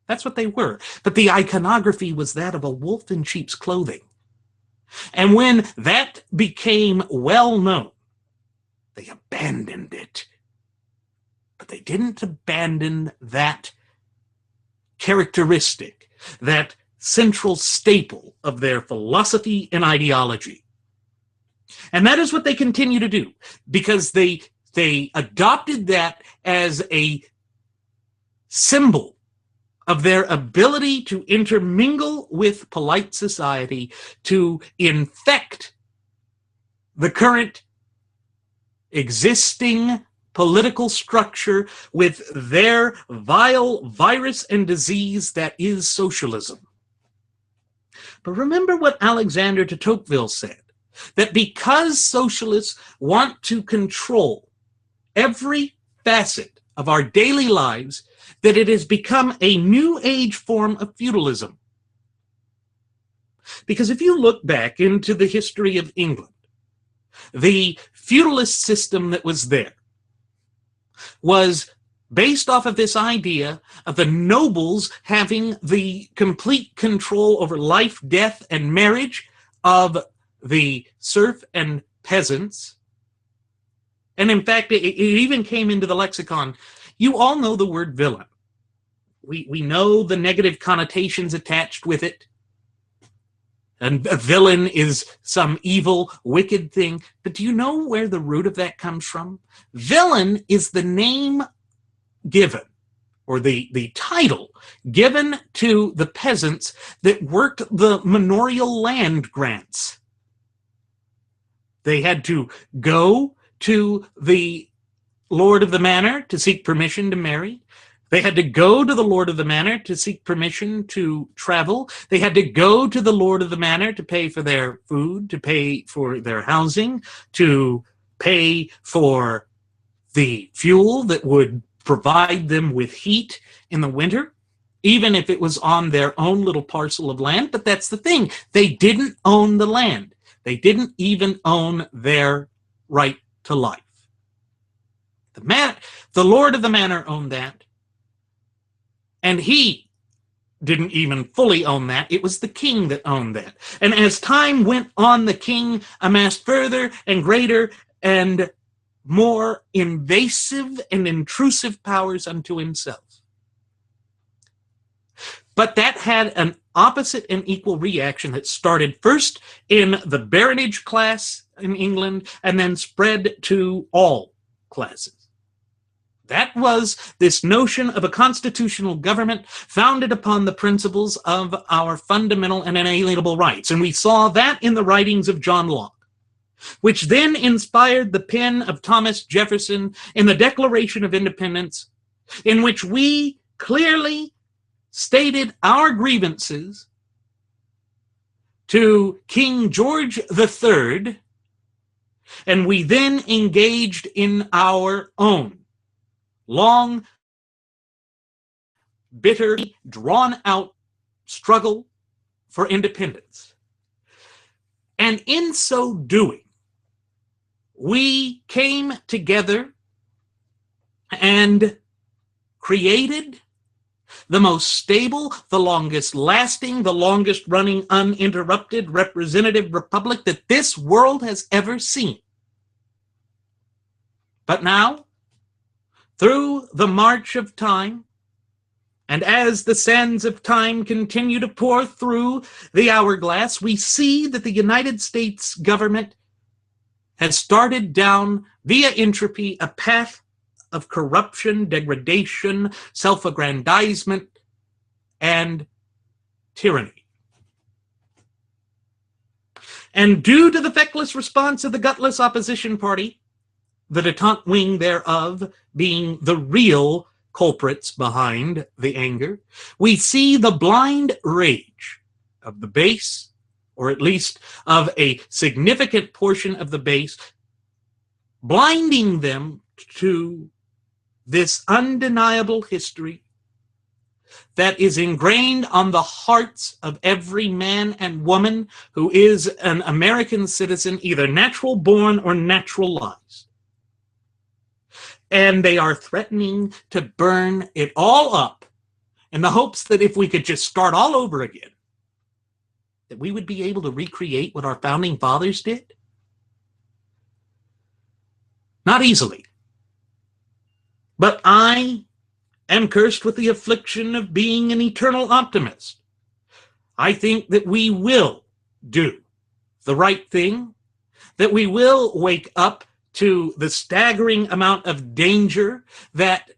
That's what they were. But the iconography was that of a wolf in sheep's clothing. And when that became well known, they abandoned it. But they didn't abandon that characteristic, that central staple of their philosophy and ideology. And that is what they continue to do, because they adopted that as a symbol of their ability to intermingle with polite society, to infect the current existing political structure with their vile virus and disease that is socialism. But remember what Alexander de Tocqueville said, that because socialists want to control every facet of our daily lives, that it has become a new age form of feudalism. Because if you look back into the history of England, the feudalist system that was there was based off of this idea of the nobles having the complete control over life, death, and marriage of the serf and peasants. And in fact, it even came into the lexicon. You all know the word villain. We know the negative connotations attached with it. And a villain is some evil, wicked thing. But do you know where the root of that comes from? Villain is the name given, or the title given to the peasants that worked the manorial land grants. They had to go to the lord of the manor to seek permission to marry. They had to go to the lord of the manor to seek permission to travel. They had to go to the lord of the manor to pay for their food, to pay for their housing, to pay for the fuel that would provide them with heat in the winter, even if it was on their own little parcel of land. But that's the thing. They didn't own the land. They didn't even own their right to life. The lord of the manor owned that. And he didn't even fully own that. It was the king that owned that. And as time went on, the king amassed further and greater and more invasive and intrusive powers unto himself. But that had an opposite and equal reaction that started first in the baronage class in England and then spread to all classes. That was this notion of a constitutional government founded upon the principles of our fundamental and inalienable rights. And we saw that in the writings of John Locke, which then inspired the pen of Thomas Jefferson in the Declaration of Independence, in which we clearly stated our grievances to King George III, and we then engaged in our own long, bitter, drawn-out struggle for independence. And in so doing, we came together and created the most stable, the longest lasting, the longest running uninterrupted representative republic that this world has ever seen. But now, through the march of time, and as the sands of time continue to pour through the hourglass, we see that the United States government has started down, via entropy, a path of corruption, degradation, self-aggrandizement, and tyranny. And due to the feckless response of the gutless opposition party, the detente wing thereof being the real culprits behind the anger, we see the blind rage of the base, or at least of a significant portion of the base, blinding them to this undeniable history that is ingrained on the hearts of every man and woman who is an American citizen, either natural born or naturalized. And they are threatening to burn it all up in the hopes that if we could just start all over again, that we would be able to recreate what our founding fathers did? Not easily. But I am cursed with the affliction of being an eternal optimist. I think that we will do the right thing, that we will wake up to the staggering amount of danger that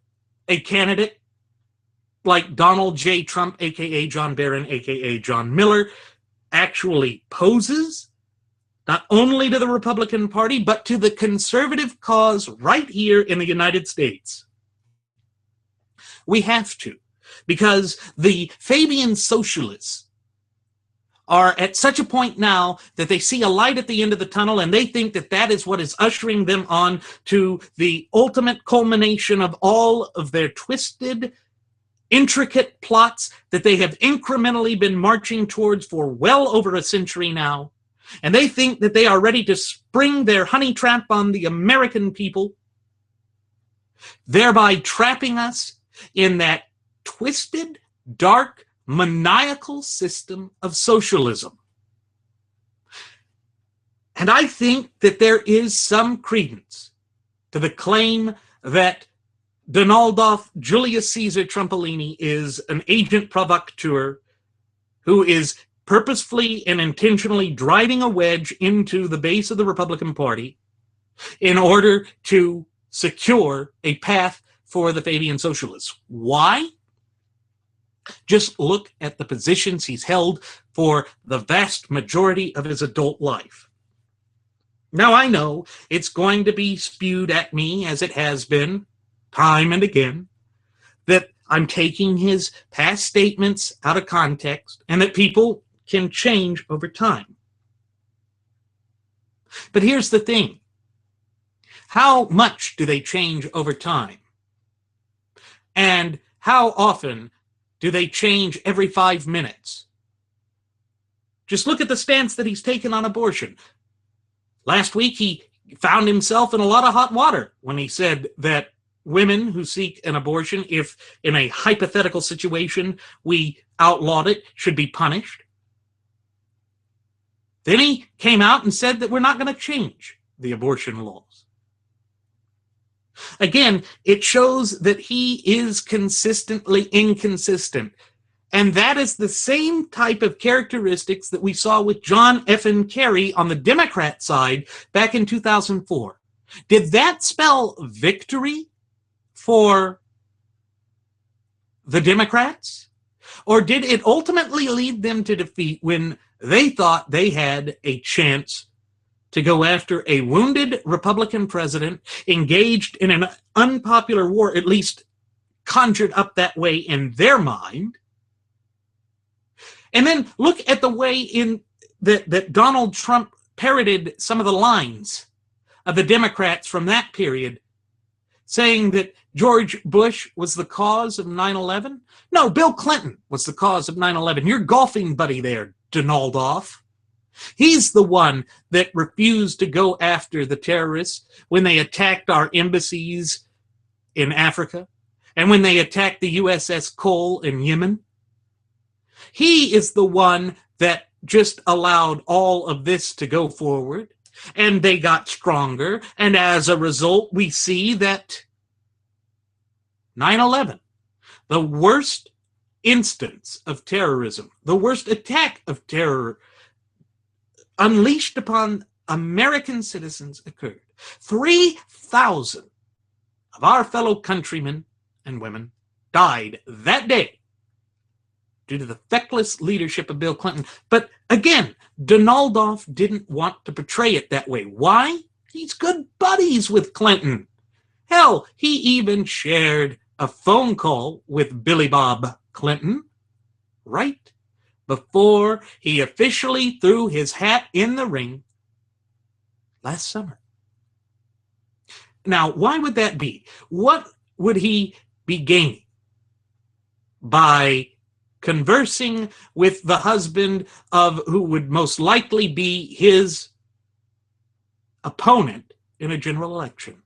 a candidate like Donald J. Trump, a.k.a. John Barron, a.k.a. John Miller, actually poses, not only to the Republican Party, but to the conservative cause right here in the United States. We have to, because the Fabian socialists are at such a point now that they see a light at the end of the tunnel, and they think that that is what is ushering them on to the ultimate culmination of all of their twisted, intricate plots that they have incrementally been marching towards for well over a century now. And they think that they are ready to spring their honey trap on the American people, thereby trapping us in that twisted, dark, maniacal system of socialism. And I think that there is some credence to the claim that Donaldolph Julius Caesar Trumpolini is an agent provocateur who is purposefully and intentionally driving a wedge into the base of the Republican Party in order to secure a path for the Fabian socialists. Why? Just look at the positions he's held for the vast majority of his adult life. Now, I know it's going to be spewed at me, as it has been time and again, that I'm taking his past statements out of context and that people can change over time. But here's the thing. How much do they change over time? And how often do they change every 5 minutes? Just look at the stance that he's taken on abortion. Last week, he found himself in a lot of hot water when he said that women who seek an abortion, if in a hypothetical situation we outlawed it, should be punished. Then he came out and said that we're not going to change the abortion laws. Again, it shows that he is consistently inconsistent. And that is the same type of characteristics that we saw with John F. Kerry on the Democrat side back in 2004. Did that spell victory for the Democrats? Or did it ultimately lead them to defeat when they thought they had a chance to go after a wounded Republican president engaged in an unpopular war, at least conjured up that way in their mind? And then look at the way that Donald Trump parroted some of the lines of the Democrats from that period, saying that George Bush was the cause of 9/11. No, Bill Clinton was the cause of 9/11. Your golfing buddy there, Donaldolph. He's the one that refused to go after the terrorists when they attacked our embassies in Africa and when they attacked the USS Cole in Yemen. He is the one that just allowed all of this to go forward, and they got stronger. And as a result, we see that 9/11, the worst instance of terrorism, the worst attack of terror unleashed upon American citizens, occurred. 3,000 of our fellow countrymen and women died that day due to the feckless leadership of Bill Clinton. But again, Donaldolph didn't want to portray it that way. Why? He's good buddies with Clinton. Hell, he even shared a phone call with Billy Bob Clinton right before he officially threw his hat in the ring last summer. Now, why would that be? What would he be gaining by conversing with the husband of who would most likely be his opponent in a general election?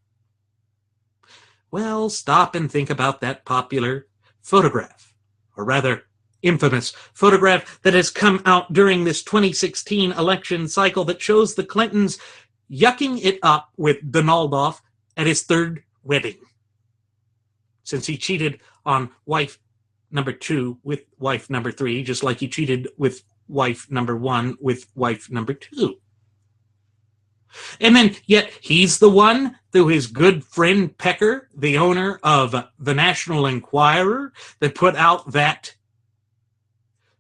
Well, stop and think about that popular photograph, or rather infamous photograph that has come out during this 2016 election cycle that shows the Clintons yucking it up with Donaldolph at his third wedding, since he cheated on wife number 2 with wife number 3, just like he cheated with wife number 1 with wife number 2. And then, yet, he's the one, through his good friend Pecker, the owner of the National Enquirer, that put out that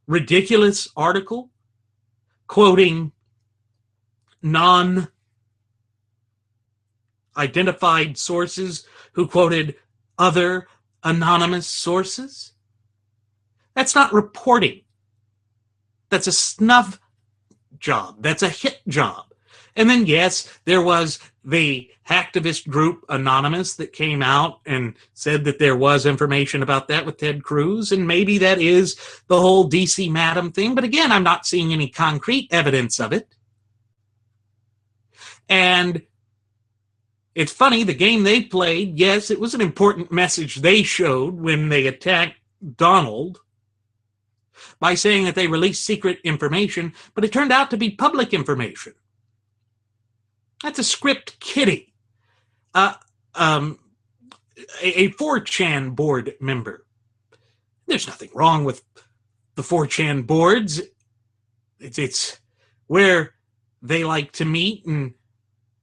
ridiculous article quoting non-identified sources who quoted other anonymous sources. That's not reporting. That's a snuff job. That's a hit job. And then, yes, there was the hacktivist group Anonymous that came out and said that there was information about that with Ted Cruz, and maybe that is the whole DC Madam thing. But again, I'm not seeing any concrete evidence of it. And it's funny, the game they played, yes, it was an important message they showed when they attacked Donald by saying that they released secret information, but it turned out to be public information. That's a script kiddie. A 4chan board member. There's nothing wrong with the 4chan boards. It's where they like to meet and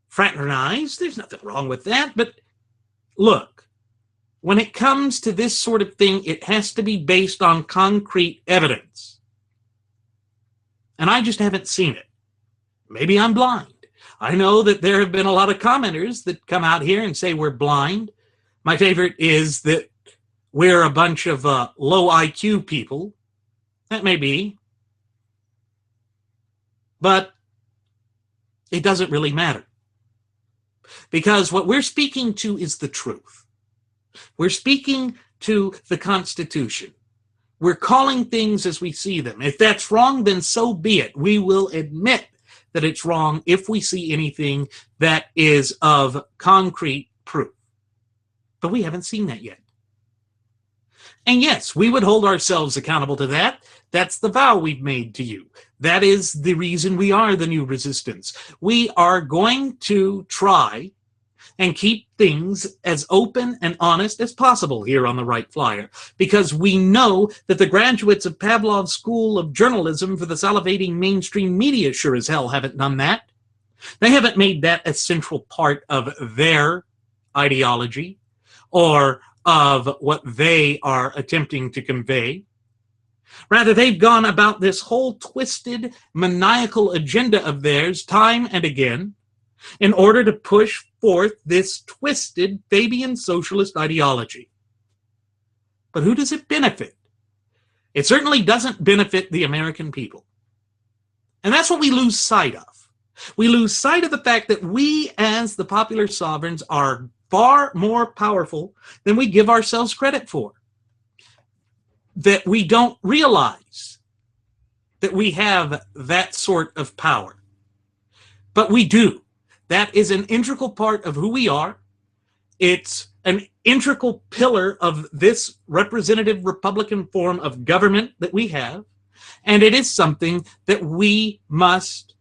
fraternize. There's nothing wrong with that. But look, when it comes to this sort of thing, it has to be based on concrete evidence. And I just haven't seen it. Maybe I'm blind. I know that there have been a lot of commenters that come out here and say we're blind. My favorite is that we're a bunch of low IQ people. That may be. But it doesn't really matter. Because what we're speaking to is the truth. We're speaking to the Constitution. We're calling things as we see them. If that's wrong, then so be it. We will admit that it's wrong if we see anything that is of concrete proof. But we haven't seen that yet. And yes, we would hold ourselves accountable to that. That's the vow we've made to you. That is the reason we are the New Resistance. We are going to try and keep things as open and honest as possible here on the Wright Flyer, because we know that the graduates of Pavlov's School of Journalism for the salivating mainstream media sure as hell haven't done that. They haven't made that a central part of their ideology or of what they are attempting to convey. Rather, they've gone about this whole twisted, maniacal agenda of theirs time and again in order to push forth this twisted Fabian socialist ideology. But who does it benefit? It certainly doesn't benefit the American people. And that's what we lose sight of. We lose sight of the fact that we, as the popular sovereigns, are far more powerful than we give ourselves credit for. That we don't realize that we have that sort of power. But we do. That is an integral part of who we are. It's an integral pillar of this representative Republican form of government that we have. And it is something that we must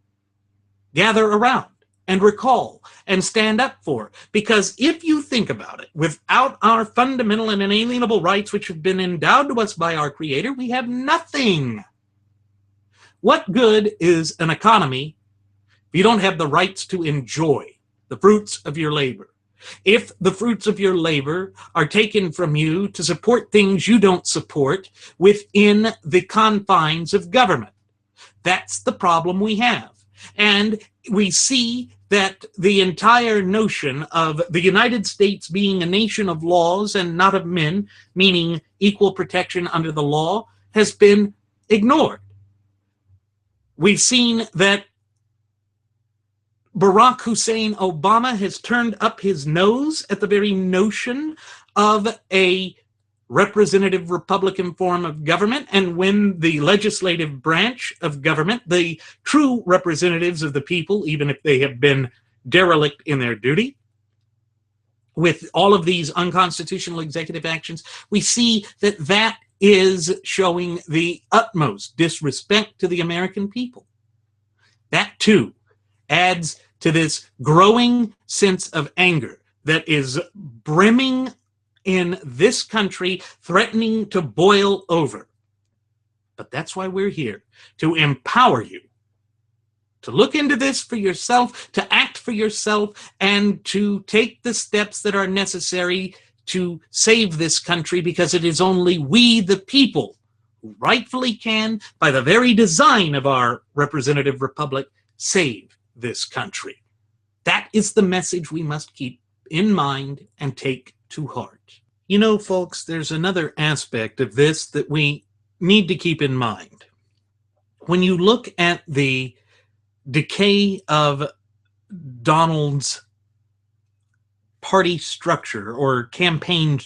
gather around and recall and stand up for. Because if you think about it, without our fundamental and inalienable rights, which have been endowed to us by our Creator, we have nothing. What good is an economy if you don't have the rights to enjoy the fruits of your labor? If the fruits of your labor are taken from you to support things you don't support within the confines of government, that's the problem we have. And we see that the entire notion of the United States being a nation of laws and not of men, meaning equal protection under the law, has been ignored. We've seen that Barack Hussein Obama has turned up his nose at the very notion of a representative Republican form of government, and when the legislative branch of government, the true representatives of the people, even if they have been derelict in their duty, with all of these unconstitutional executive actions, we see that that is showing the utmost disrespect to the American people. That, too, adds to this growing sense of anger that is brimming in this country, threatening to boil over. But that's why we're here, to empower you, to look into this for yourself, to act for yourself, and to take the steps that are necessary to save this country, because it is only we, the people, rightfully can, by the very design of our representative republic, save this country. That is the message we must keep in mind and take to heart. You know, folks, there's another aspect of this that we need to keep in mind. When you look at the decay of Donald's party structure or campaign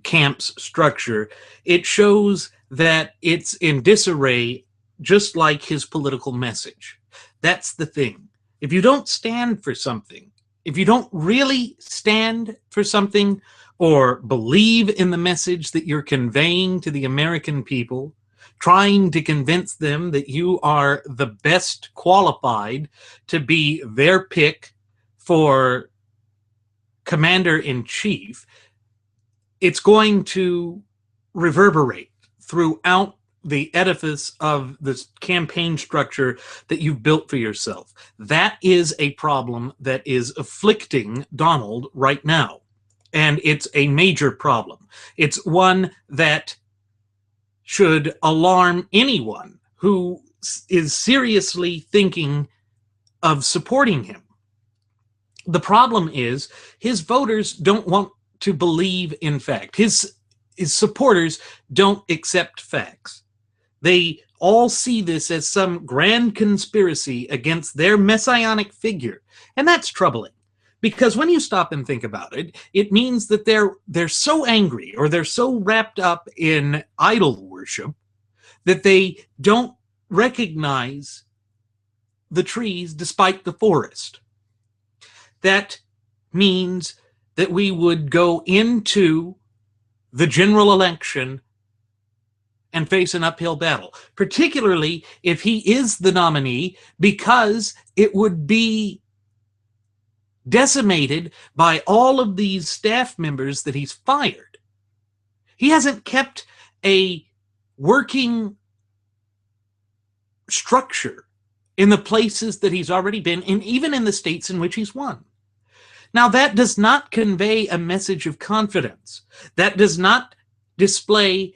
camp's structure, it shows that it's in disarray, just like his political message. That's the thing. If you don't stand for something, if you don't really stand for something or believe in the message that you're conveying to the American people, trying to convince them that you are the best qualified to be their pick for commander-in-chief, it's going to reverberate throughout the edifice of this campaign structure that you've built for yourself. That is a problem that is afflicting Donald right now. And it's a major problem. It's one that should alarm anyone who is seriously thinking of supporting him. The problem is his voters don't want to believe in fact. His supporters don't accept facts. They all see this as some grand conspiracy against their messianic figure. And that's troubling, because when you stop and think about it, it means that they're so angry, or they're so wrapped up in idol worship, that they don't recognize the trees despite the forest. That means that we would go into the general election and face an uphill battle, particularly if he is the nominee, because it would be decimated by all of these staff members that he's fired. He hasn't kept a working structure in the places that he's already been, and even in the states in which he's won. Now, that does not convey a message of confidence. That does not display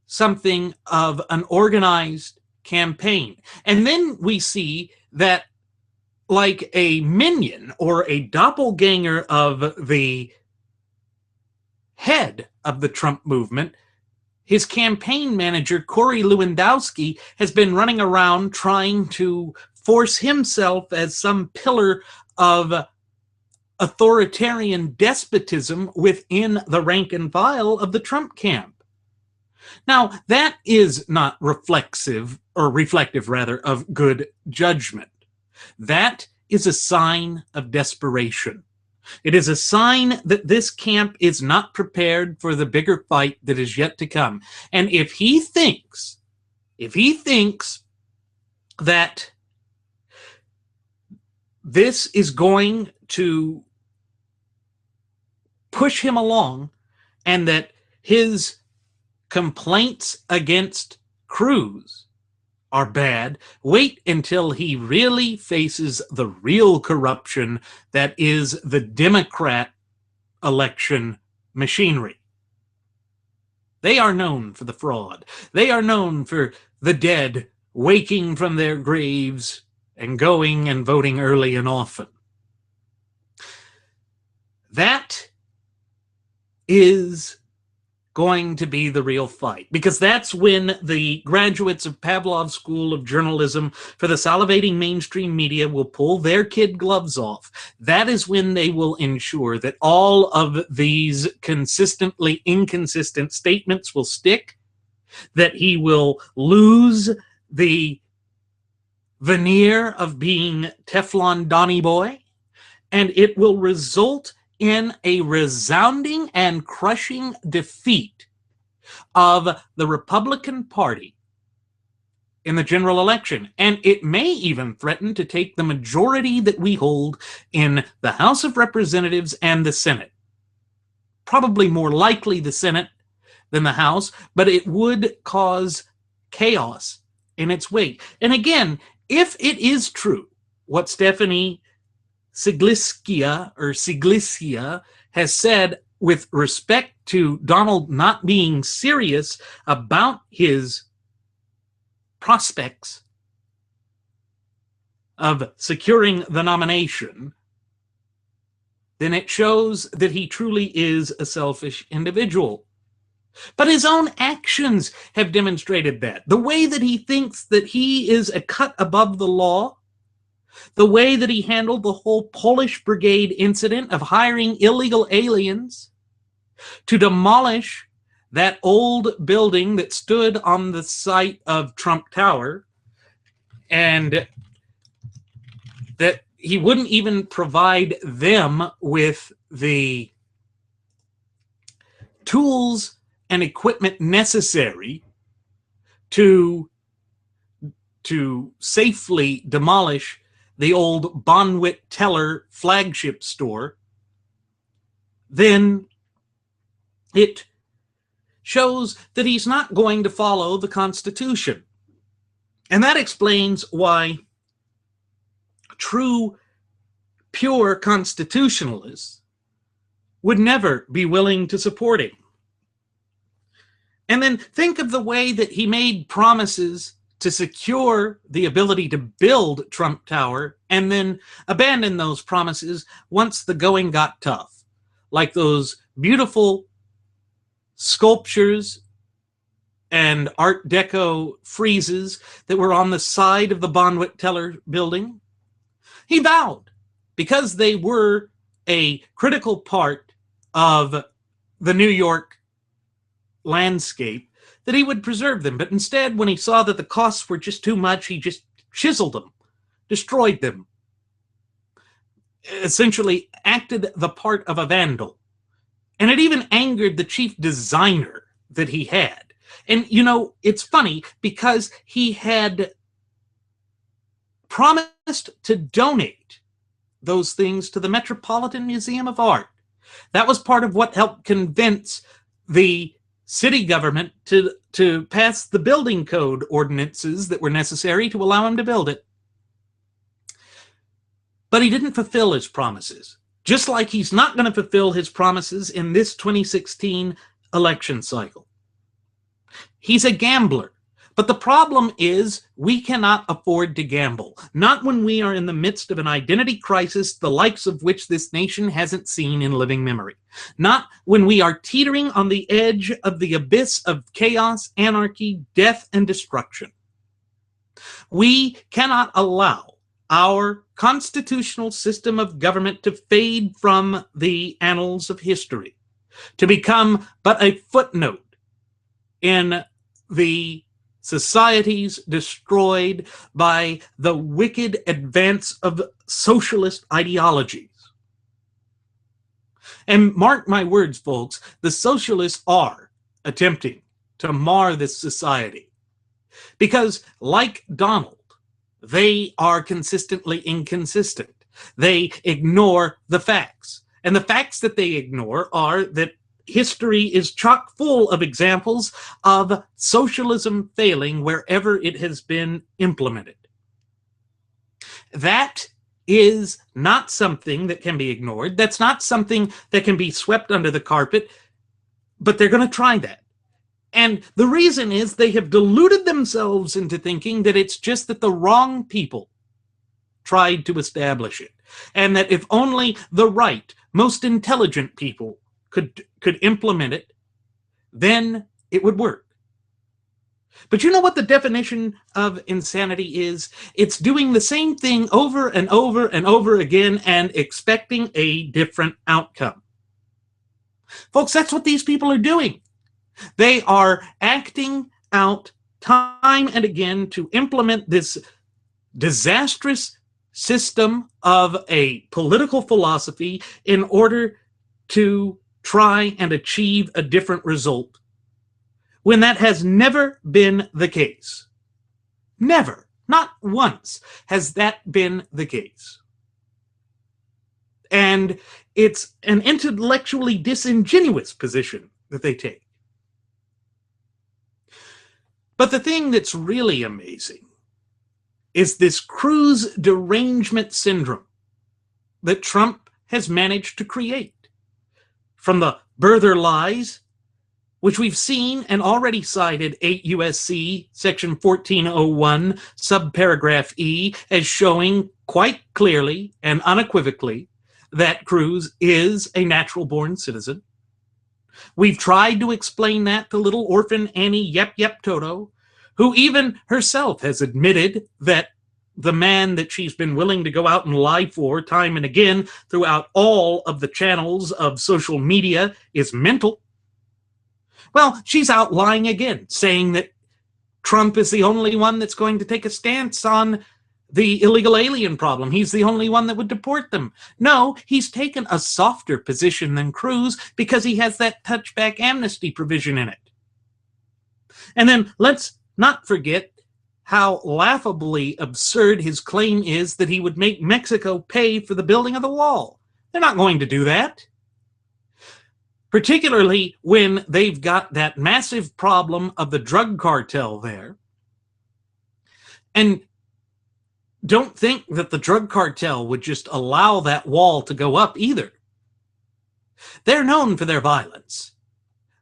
something of an organized campaign. And then we see that, like a minion or a doppelganger of the head of the Trump movement, his campaign manager, Corey Lewandowski, has been running around trying to force himself as some pillar of authoritarian despotism within the rank and file of the Trump camp. Now, that is not reflective of good judgment. That is a sign of desperation. It is a sign that this camp is not prepared for the bigger fight that is yet to come. And if he thinks that this is going to push him along, and that his complaints against Cruz are bad, wait until he really faces the real corruption that is the Democrat election machinery. They are known for the fraud. They are known for the dead waking from their graves and going and voting early and often. That is going to be the real fight, because that's when the graduates of Pavlov's School of Journalism for the salivating mainstream media will pull their kid gloves off. That is when they will ensure that all of these consistently inconsistent statements will stick, that he will lose the veneer of being Teflon Donny Boy, and it will result in a resounding and crushing defeat of the Republican Party in the general election. And it may even threaten to take the majority that we hold in the House of Representatives and the Senate. Probably more likely the Senate than the House, but it would cause chaos in its wake. And again, if it is true what Stephanie Siglitsky has said with respect to Donald not being serious about his prospects, of securing the nomination, then it shows that he truly is a selfish individual. But his own actions have demonstrated that. The way that he thinks that he is a cut above the law, the way that he handled the whole Polish Brigade incident of hiring illegal aliens to demolish that old building that stood on the site of Trump Tower, and that he wouldn't even provide them with the tools and equipment necessary to safely demolish the old Bonwit Teller flagship store, then it shows that he's not going to follow the Constitution. And that explains why true, pure constitutionalists would never be willing to support him. And then think of the way that he made promises to secure the ability to build Trump Tower and then abandon those promises once the going got tough. Like those beautiful sculptures and Art Deco friezes that were on the side of the Bonwit Teller building. He vowed, because they were a critical part of the New York landscape, that he would preserve them. But instead, when he saw that the costs were just too much, he just chiseled them, destroyed them, essentially acted the part of a vandal. And it even angered the chief designer that he had. And, you know, it's funny because he had promised to donate those things to the Metropolitan Museum of Art. That was part of what helped convince the city government to pass the building code ordinances that were necessary to allow him to build it. But he didn't fulfill his promises, just like he's not going to fulfill his promises in this 2016 election cycle. He's a gambler. But the problem is we cannot afford to gamble, not when we are in the midst of an identity crisis, the likes of which this nation hasn't seen in living memory. Not when we are teetering on the edge of the abyss of chaos, anarchy, death, and destruction. We cannot allow our constitutional system of government to fade from the annals of history, to become but a footnote in the societies destroyed by the wicked advance of socialist ideologies. And mark my words, folks, the socialists are attempting to mar this society. Because, like Donald, they are consistently inconsistent. They ignore the facts. And the facts that they ignore are that history is chock full of examples of socialism failing wherever it has been implemented. That is not something that can be ignored. That's not something that can be swept under the carpet, but they're going to try that. And the reason is they have deluded themselves into thinking that it's just that the wrong people tried to establish it, and that if only the right, most intelligent people could implement it, then it would work. But you know what the definition of insanity is? It's doing the same thing over and over and over again and expecting a different outcome. Folks, that's what these people are doing. They are acting out time and again to implement this disastrous system of a political philosophy in order to try and achieve a different result, when that has never been the case. Never, not once, has that been the case. And it's an intellectually disingenuous position that they take. But the thing that's really amazing is this cruise derangement syndrome that Trump has managed to create. From the birther lies, which we've seen and already cited 8 U.S.C. section 1401, subparagraph E, as showing quite clearly and unequivocally that Cruz is a natural-born citizen. We've tried to explain that to little orphan Annie Yep Yep Toto, who even herself has admitted that the man that she's been willing to go out and lie for time and again throughout all of the channels of social media is mental. Well, she's out lying again, saying that Trump is the only one that's going to take a stance on the illegal alien problem. He's the only one that would deport them. No, he's taken a softer position than Cruz because he has that touchback amnesty provision in it. And then let's not forget how laughably absurd his claim is that he would make Mexico pay for the building of the wall. They're not going to do that. Particularly when they've got that massive problem of the drug cartel there. And don't think that the drug cartel would just allow that wall to go up either. They're known for their violence.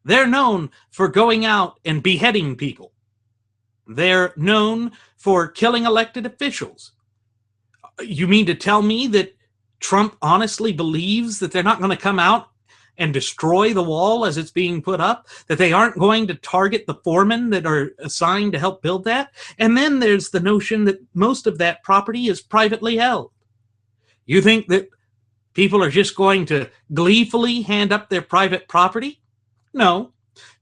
They're known for going out and beheading people. They're known for killing elected officials. You mean to tell me that Trump honestly believes that they're not going to come out and destroy the wall as it's being put up, that they aren't going to target the foremen that are assigned to help build that? And then there's the notion that most of that property is privately held. You think that people are just going to gleefully hand up their private property? No.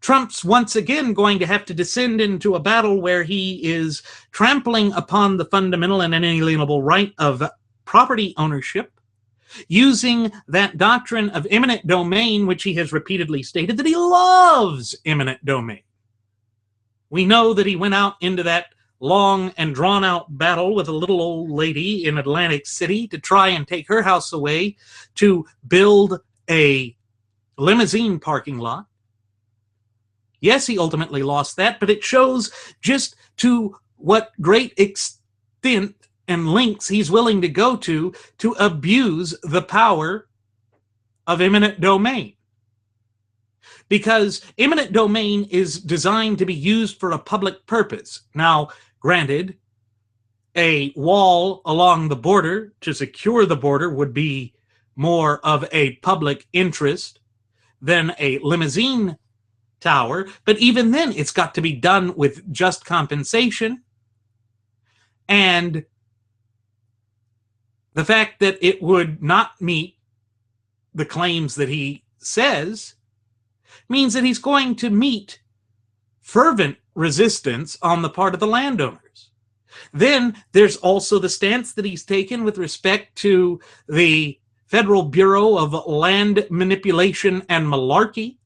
Trump's once again going to have to descend into a battle where he is trampling upon the fundamental and inalienable right of property ownership, using that doctrine of eminent domain, which he has repeatedly stated that he loves eminent domain. We know that he went out into that long and drawn-out battle with a little old lady in Atlantic City to try and take her house away to build a limousine parking lot. Yes, he ultimately lost that, but it shows just to what great extent and lengths he's willing to go to abuse the power of eminent domain. Because eminent domain is designed to be used for a public purpose. Now, granted, a wall along the border to secure the border would be more of a public interest than a limousine tower, but even then it's got to be done with just compensation. And the fact that it would not meet the claims that he says means that he's going to meet fervent resistance on the part of the landowners. Then there's also the stance that he's taken with respect to the Federal Bureau of Land Manipulation and Malarkey,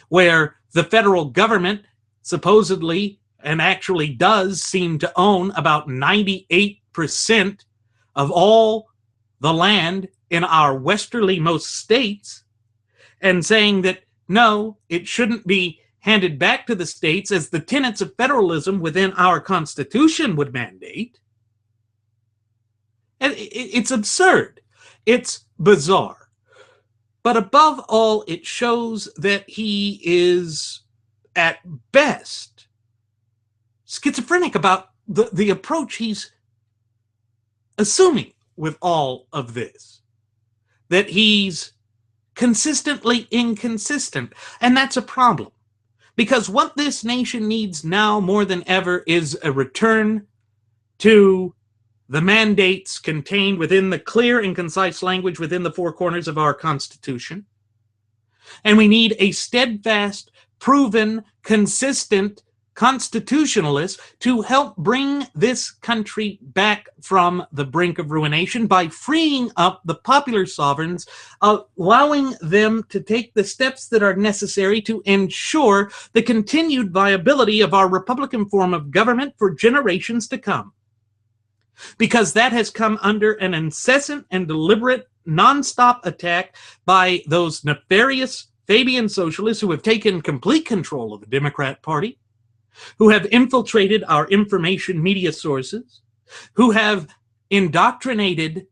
where the federal government supposedly and actually does seem to own about 98% of all the land in our westerlymost states, and saying that no, it shouldn't be handed back to the states as the tenets of federalism within our Constitution would mandate. And it's absurd. It's bizarre. But above all, it shows that he is, at best, schizophrenic about the approach he's assuming with all of this. That he's consistently inconsistent. And that's a problem. Because what this nation needs now more than ever is a return to the mandates contained within the clear and concise language within the four corners of our Constitution. And we need a steadfast, proven, consistent constitutionalist to help bring this country back from the brink of ruination by freeing up the popular sovereigns, allowing them to take the steps that are necessary to ensure the continued viability of our Republican form of government for generations to come. Because that has come under an incessant and deliberate nonstop attack by those nefarious Fabian socialists who have taken complete control of the Democrat Party, who have infiltrated our information media sources, who have indoctrinated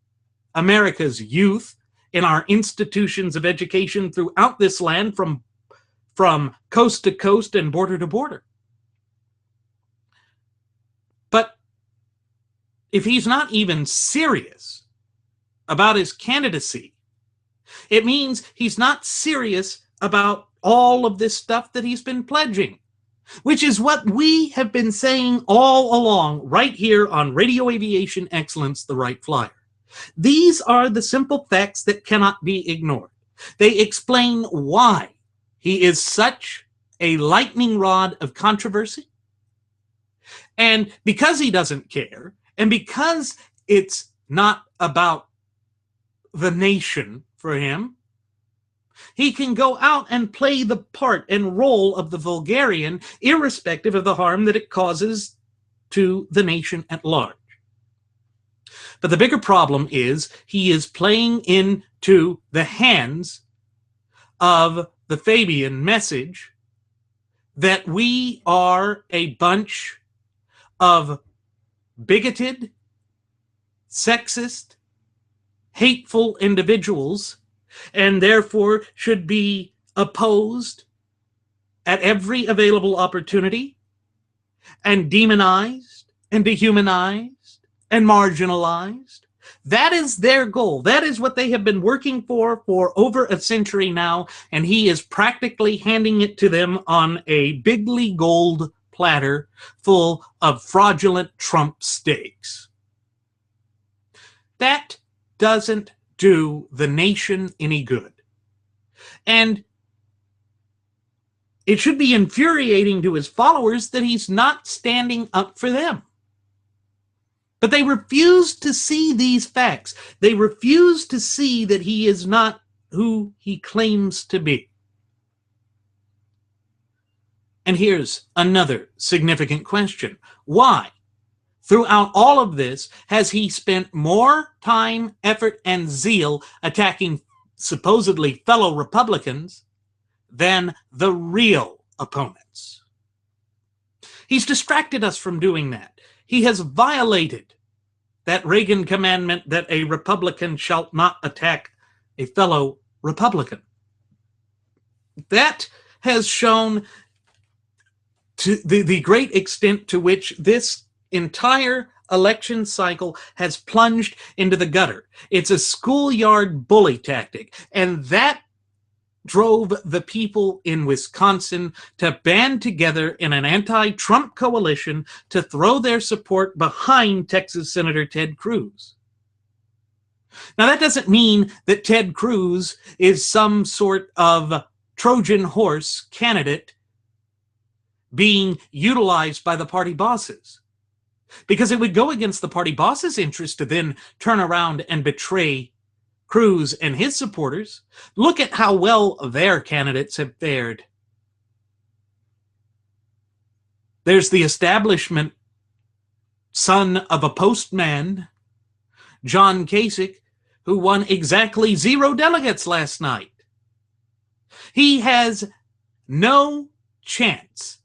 America's youth in our institutions of education throughout this land from from coast to coast and border to border. But if he's not even serious about his candidacy, it means he's not serious about all of this stuff that he's been pledging, which is what we have been saying all along right here on Radio Aviation Excellence, the Wright Flyer. These are the simple facts that cannot be ignored. They explain why he is such a lightning rod of controversy. And because he doesn't care, and because it's not about the nation for him, he can go out and play the part and role of the vulgarian, irrespective of the harm that it causes to the nation at large. But the bigger problem is he is playing into the hands of the Fabian message that we are a bunch of bigoted, sexist, hateful individuals, and therefore should be opposed at every available opportunity, and demonized, and dehumanized, and marginalized. That is their goal. That is what they have been working for over a century now, and he is practically handing it to them on a bigly gold platter full of fraudulent Trump steaks. That doesn't do the nation any good. And it should be infuriating to his followers that he's not standing up for them. But they refuse to see these facts. They refuse to see that he is not who he claims to be. And here's another significant question. Why, throughout all of this, has he spent more time, effort, and zeal attacking supposedly fellow Republicans than the real opponents? He's distracted us from doing that. He has violated that Reagan commandment that a Republican shall not attack a fellow Republican. That has shown to the great extent to which this entire election cycle has plunged into the gutter. It's a schoolyard bully tactic, and that drove the people in Wisconsin to band together in an anti-Trump coalition to throw their support behind Texas Senator Ted Cruz. Now, that doesn't mean that Ted Cruz is some sort of Trojan horse candidate being utilized by the party bosses, because it would go against the party bosses' interest to then turn around and betray Cruz and his supporters. Look at how well their candidates have fared. There's the establishment son of a postman, John Kasich, who won exactly 0 delegates last night. He has no chance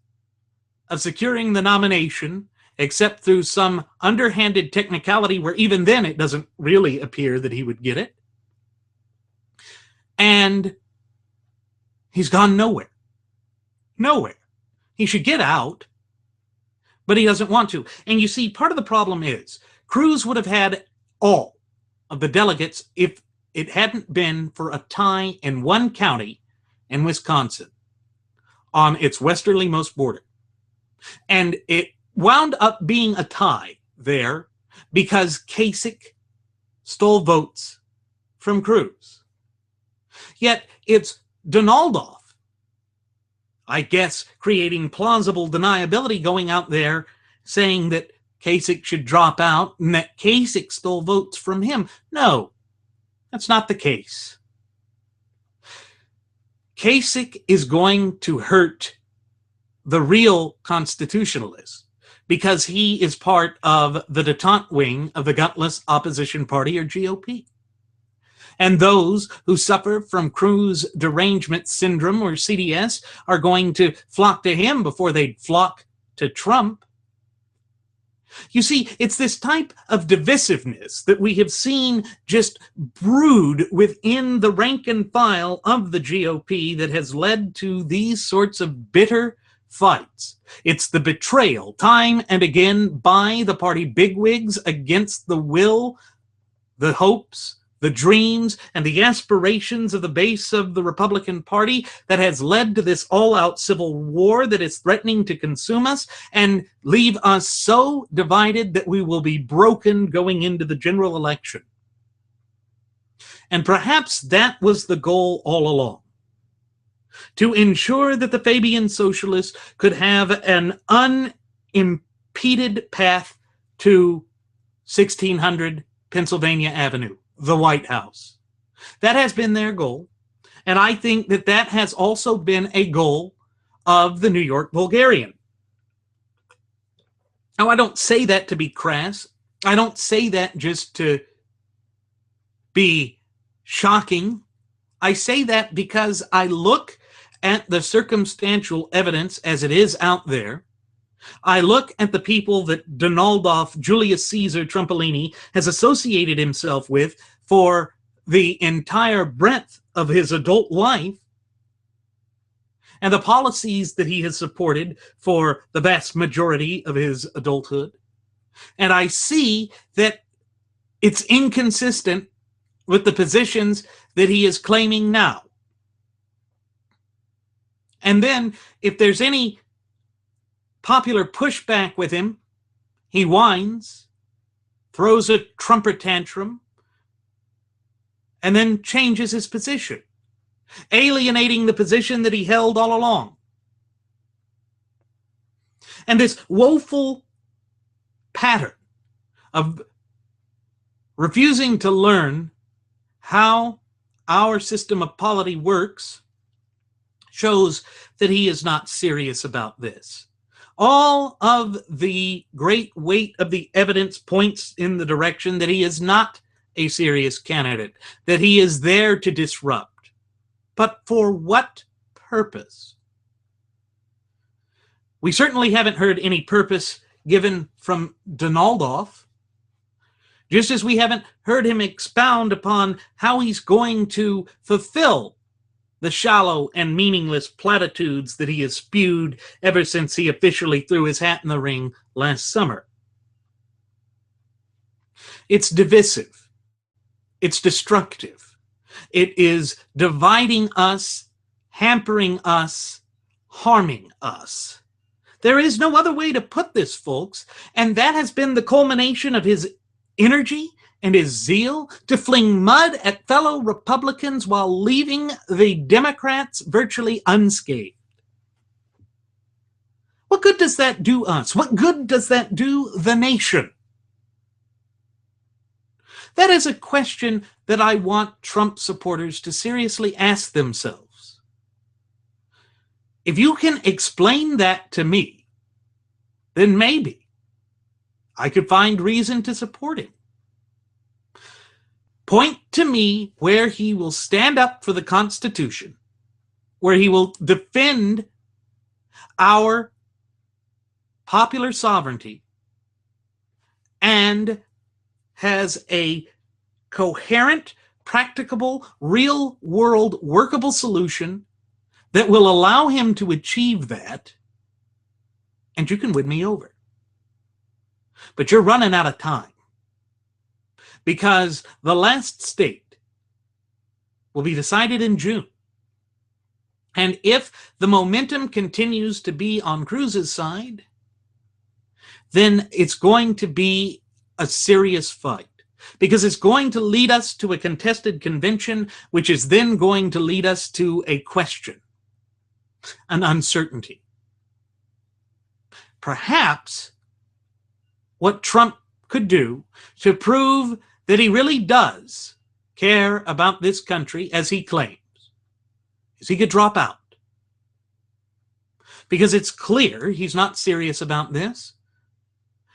of securing the nomination except through some underhanded technicality where even then it doesn't really appear that he would get it. And he's gone nowhere. Nowhere. He should get out, but he doesn't want to. And you see, part of the problem is Cruz would have had all of the delegates if it hadn't been for a tie in one county in Wisconsin on its westerlymost border. And it wound up being a tie there because Kasich stole votes from Cruz. Yet it's Donaldoff, I guess, creating plausible deniability, going out there saying that Kasich should drop out and that Kasich stole votes from him. No, that's not the case. Kasich is going to hurt the real constitutionalists because he is part of the detente wing of the gutless opposition party, or GOP. And those who suffer from Cruz derangement syndrome, or CDS, are going to flock to him before they'd flock to Trump. You see, it's this type of divisiveness that we have seen just brood within the rank and file of the GOP that has led to these sorts of bitter fights. It's the betrayal, time and again, by the party bigwigs against the will, the hopes, the dreams, and the aspirations of the base of the Republican Party that has led to this all-out civil war that is threatening to consume us and leave us so divided that we will be broken going into the general election. And perhaps that was the goal all along, to ensure that the Fabian Socialists could have an unimpeded path to 1600 Pennsylvania Avenue, the White House. That has been their goal, and I think that that has also been a goal of the New York Bulgarian. Now, I don't say that to be crass. I don't say that just to be shocking. I say that because I look at the circumstantial evidence as it is out there. I look at the people that Donaldov, Julius Caesar Trumpolini, has associated himself with for the entire breadth of his adult life, and the policies that he has supported for the vast majority of his adulthood. And I see that it's inconsistent with the positions that he is claiming now. And then, if there's any popular pushback with him, he whines, throws a temper tantrum, and then changes his position, alienating the position that he held all along. And this woeful pattern of refusing to learn how our system of polity works shows that he is not serious about this. All of the great weight of the evidence points in the direction that he is not a serious candidate, that he is there to disrupt. But for what purpose? We certainly haven't heard any purpose given from Donaldov, just as we haven't heard him expound upon how he's going to fulfill the shallow and meaningless platitudes that he has spewed ever since he officially threw his hat in the ring last summer. It's divisive. It's destructive. It is dividing us, hampering us, harming us. There is no other way to put this, folks, and that has been the culmination of his energy and his zeal to fling mud at fellow Republicans while leaving the Democrats virtually unscathed. What good does that do us? What good does that do the nation? That is a question that I want Trump supporters to seriously ask themselves. If you can explain that to me, then maybe I could find reason to support him. Point to me where he will stand up for the Constitution, where he will defend our popular sovereignty, and has a coherent, practicable, real-world, workable solution that will allow him to achieve that, and you can win me over. But you're running out of time, because the last state will be decided in June. And if the momentum continues to be on Cruz's side, then it's going to be a serious fight, because it's going to lead us to a contested convention, which is then going to lead us to a question, an uncertainty. Perhaps what Trump could do to prove that he really does care about this country as he claims is he could drop out. Because it's clear he's not serious about this.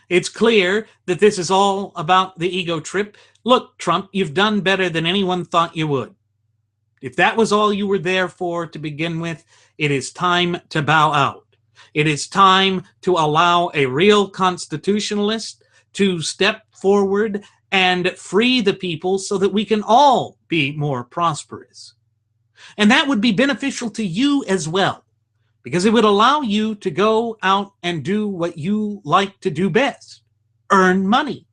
It's clear that this is all about the ego trip. Look, Trump, you've done better than anyone thought you would. If that was all you were there for to begin with, it is time to bow out. It is time to allow a real constitutionalist to step forward and free the people so that we can all be more prosperous. And that would be beneficial to you as well, because it would allow you to go out and do what you like to do best, earn money.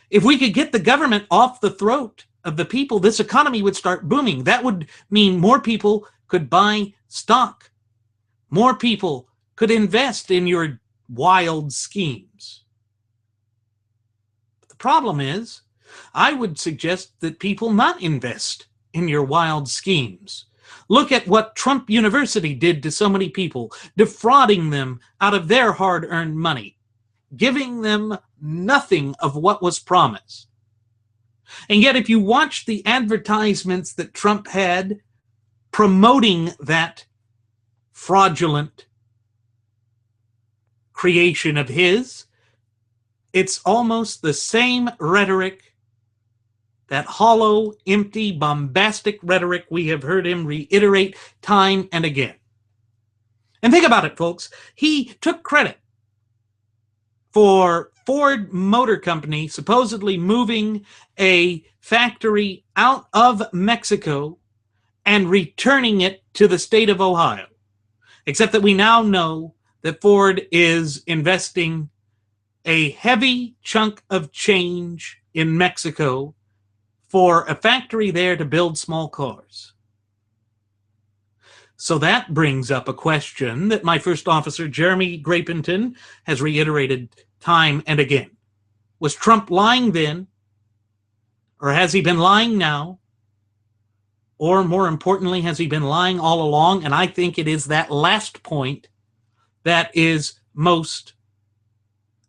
If we could get the government off the throat of the people, this economy would start booming. That would mean more people could buy stock. More people could invest in your wild schemes. But the problem is, I would suggest that people not invest in your wild schemes. Look at what Trump University did to so many people, defrauding them out of their hard-earned money, giving them nothing of what was promised. And yet, if you watch the advertisements that Trump had promoting that fraudulent creation of his, it's almost the same rhetoric, that hollow, empty, bombastic rhetoric we have heard him reiterate time and again. And think about it, folks. He took credit for Ford Motor Company supposedly moving a factory out of Mexico and returning it to the state of Ohio. Except that we now know that Ford is investing a heavy chunk of change in Mexico for a factory there to build small cars. So that brings up a question that my first officer, Jeremy Grapington, has reiterated time and again. Was Trump lying then? Or has he been lying now? Or more importantly, has he been lying all along? And I think it is that last point that is most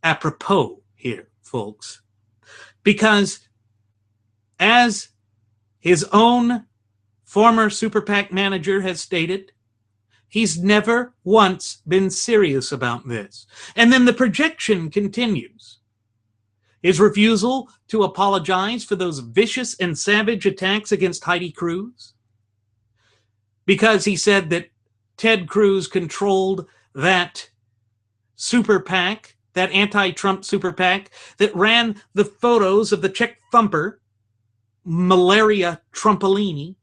apropos here, folks. Because as his own former Super PAC manager has stated, he's never once been serious about this. And then the projection continues. His refusal to apologize for those vicious and savage attacks against Heidi Cruz, because he said that Ted Cruz controlled that Super PAC, that anti-Trump Super PAC, that ran the photos of the Czech thumper, Malaria Trumpolini,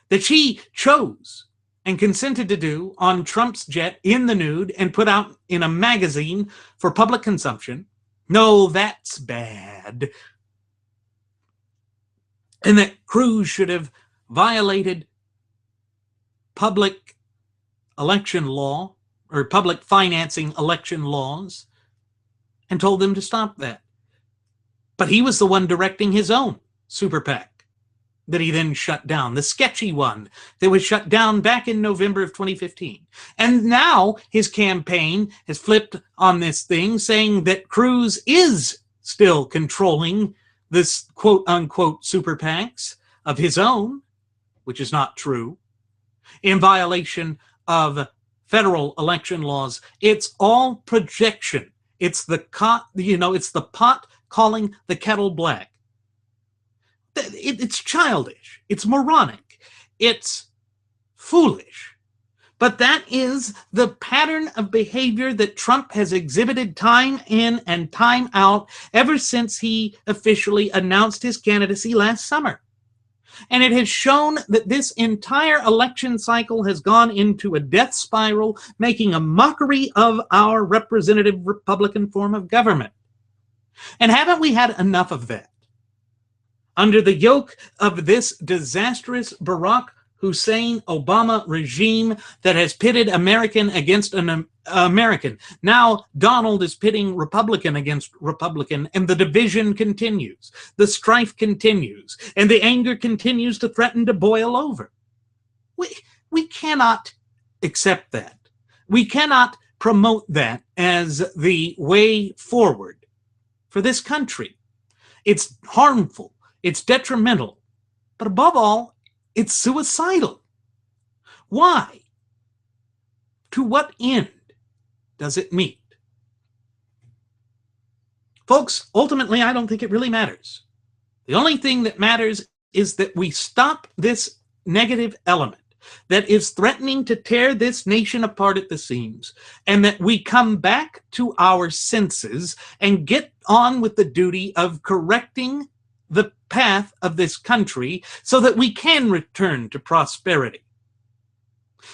that she chose and consented to do on Trump's jet in the nude and put out in a magazine for public consumption. No, that's bad. And that Cruz should have violated public election law or public financing election laws and told them to stop that. But he was the one directing his own Super PAC that he then shut down, the sketchy one that was shut down back in November of 2015. And now his campaign has flipped on this thing, saying that Cruz is still controlling this quote-unquote Super PACs of his own, which is not true, in violation of federal election laws. It's all projection. It's the it's the pot calling the kettle black. It's childish. It's moronic. It's foolish. But that is the pattern of behavior that Trump has exhibited time in and time out ever since he officially announced his candidacy last summer. And it has shown that this entire election cycle has gone into a death spiral, making a mockery of our representative Republican form of government. And haven't we had enough of that? Under the yoke of this disastrous Barack Hussein Obama regime that has pitted American against an American. Now Donald is pitting Republican against Republican, and the division continues. The strife continues, and the anger continues to threaten to boil over. We cannot accept that. We cannot promote that as the way forward for this country. It's harmful. It's detrimental. But above all, it's suicidal. Why? To what end does it meet? Folks, ultimately, I don't think it really matters. The only thing that matters is that we stop this negative element, that is threatening to tear this nation apart at the seams, and that we come back to our senses and get on with the duty of correcting the path of this country so that we can return to prosperity,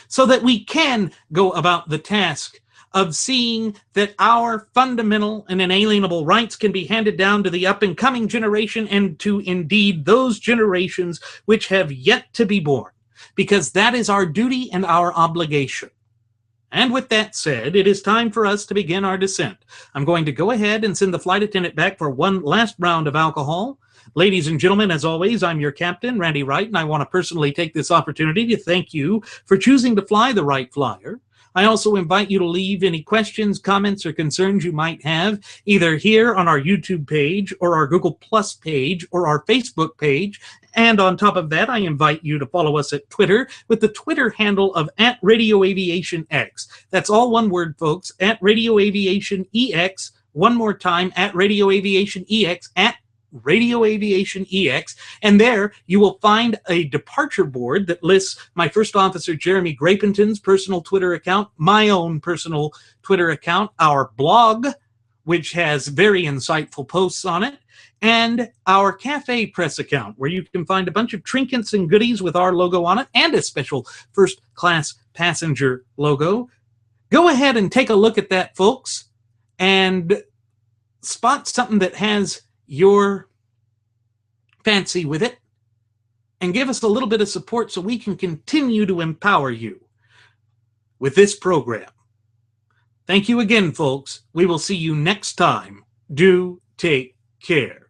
so that we can go about the task of seeing that our fundamental and inalienable rights can be handed down to the up-and-coming generation and to, indeed, those generations which have yet to be born, because that is our duty and our obligation. And with that said, it is time for us to begin our descent. I'm going to go ahead and send the flight attendant back for one last round of alcohol. Ladies and gentlemen, as always, I'm your captain, Randy Wright, and I want to personally take this opportunity to thank you for choosing to fly the Wright Flyer. I also invite you to leave any questions, comments, or concerns you might have, either here on our YouTube page or our Google Plus page or our Facebook page. And on top of that, I invite you to follow us at Twitter with the Twitter handle of @RadioAviationX. That's all one word, folks, @RadioAviationEX. One more time, @RadioAviationEX, @RadioAviationEX, and there you will find a departure board that lists my First Officer Jeremy Grapenton's personal Twitter account, my own personal Twitter account, our blog, which has very insightful posts on it, and our Cafe Press account, where you can find a bunch of trinkets and goodies with our logo on it and a special first-class passenger logo. Go ahead and take a look at that, folks, and spot something that has your fancy with it, and give us a little bit of support so we can continue to empower you with this program. Thank you again, folks. We will see you next time. Do take care.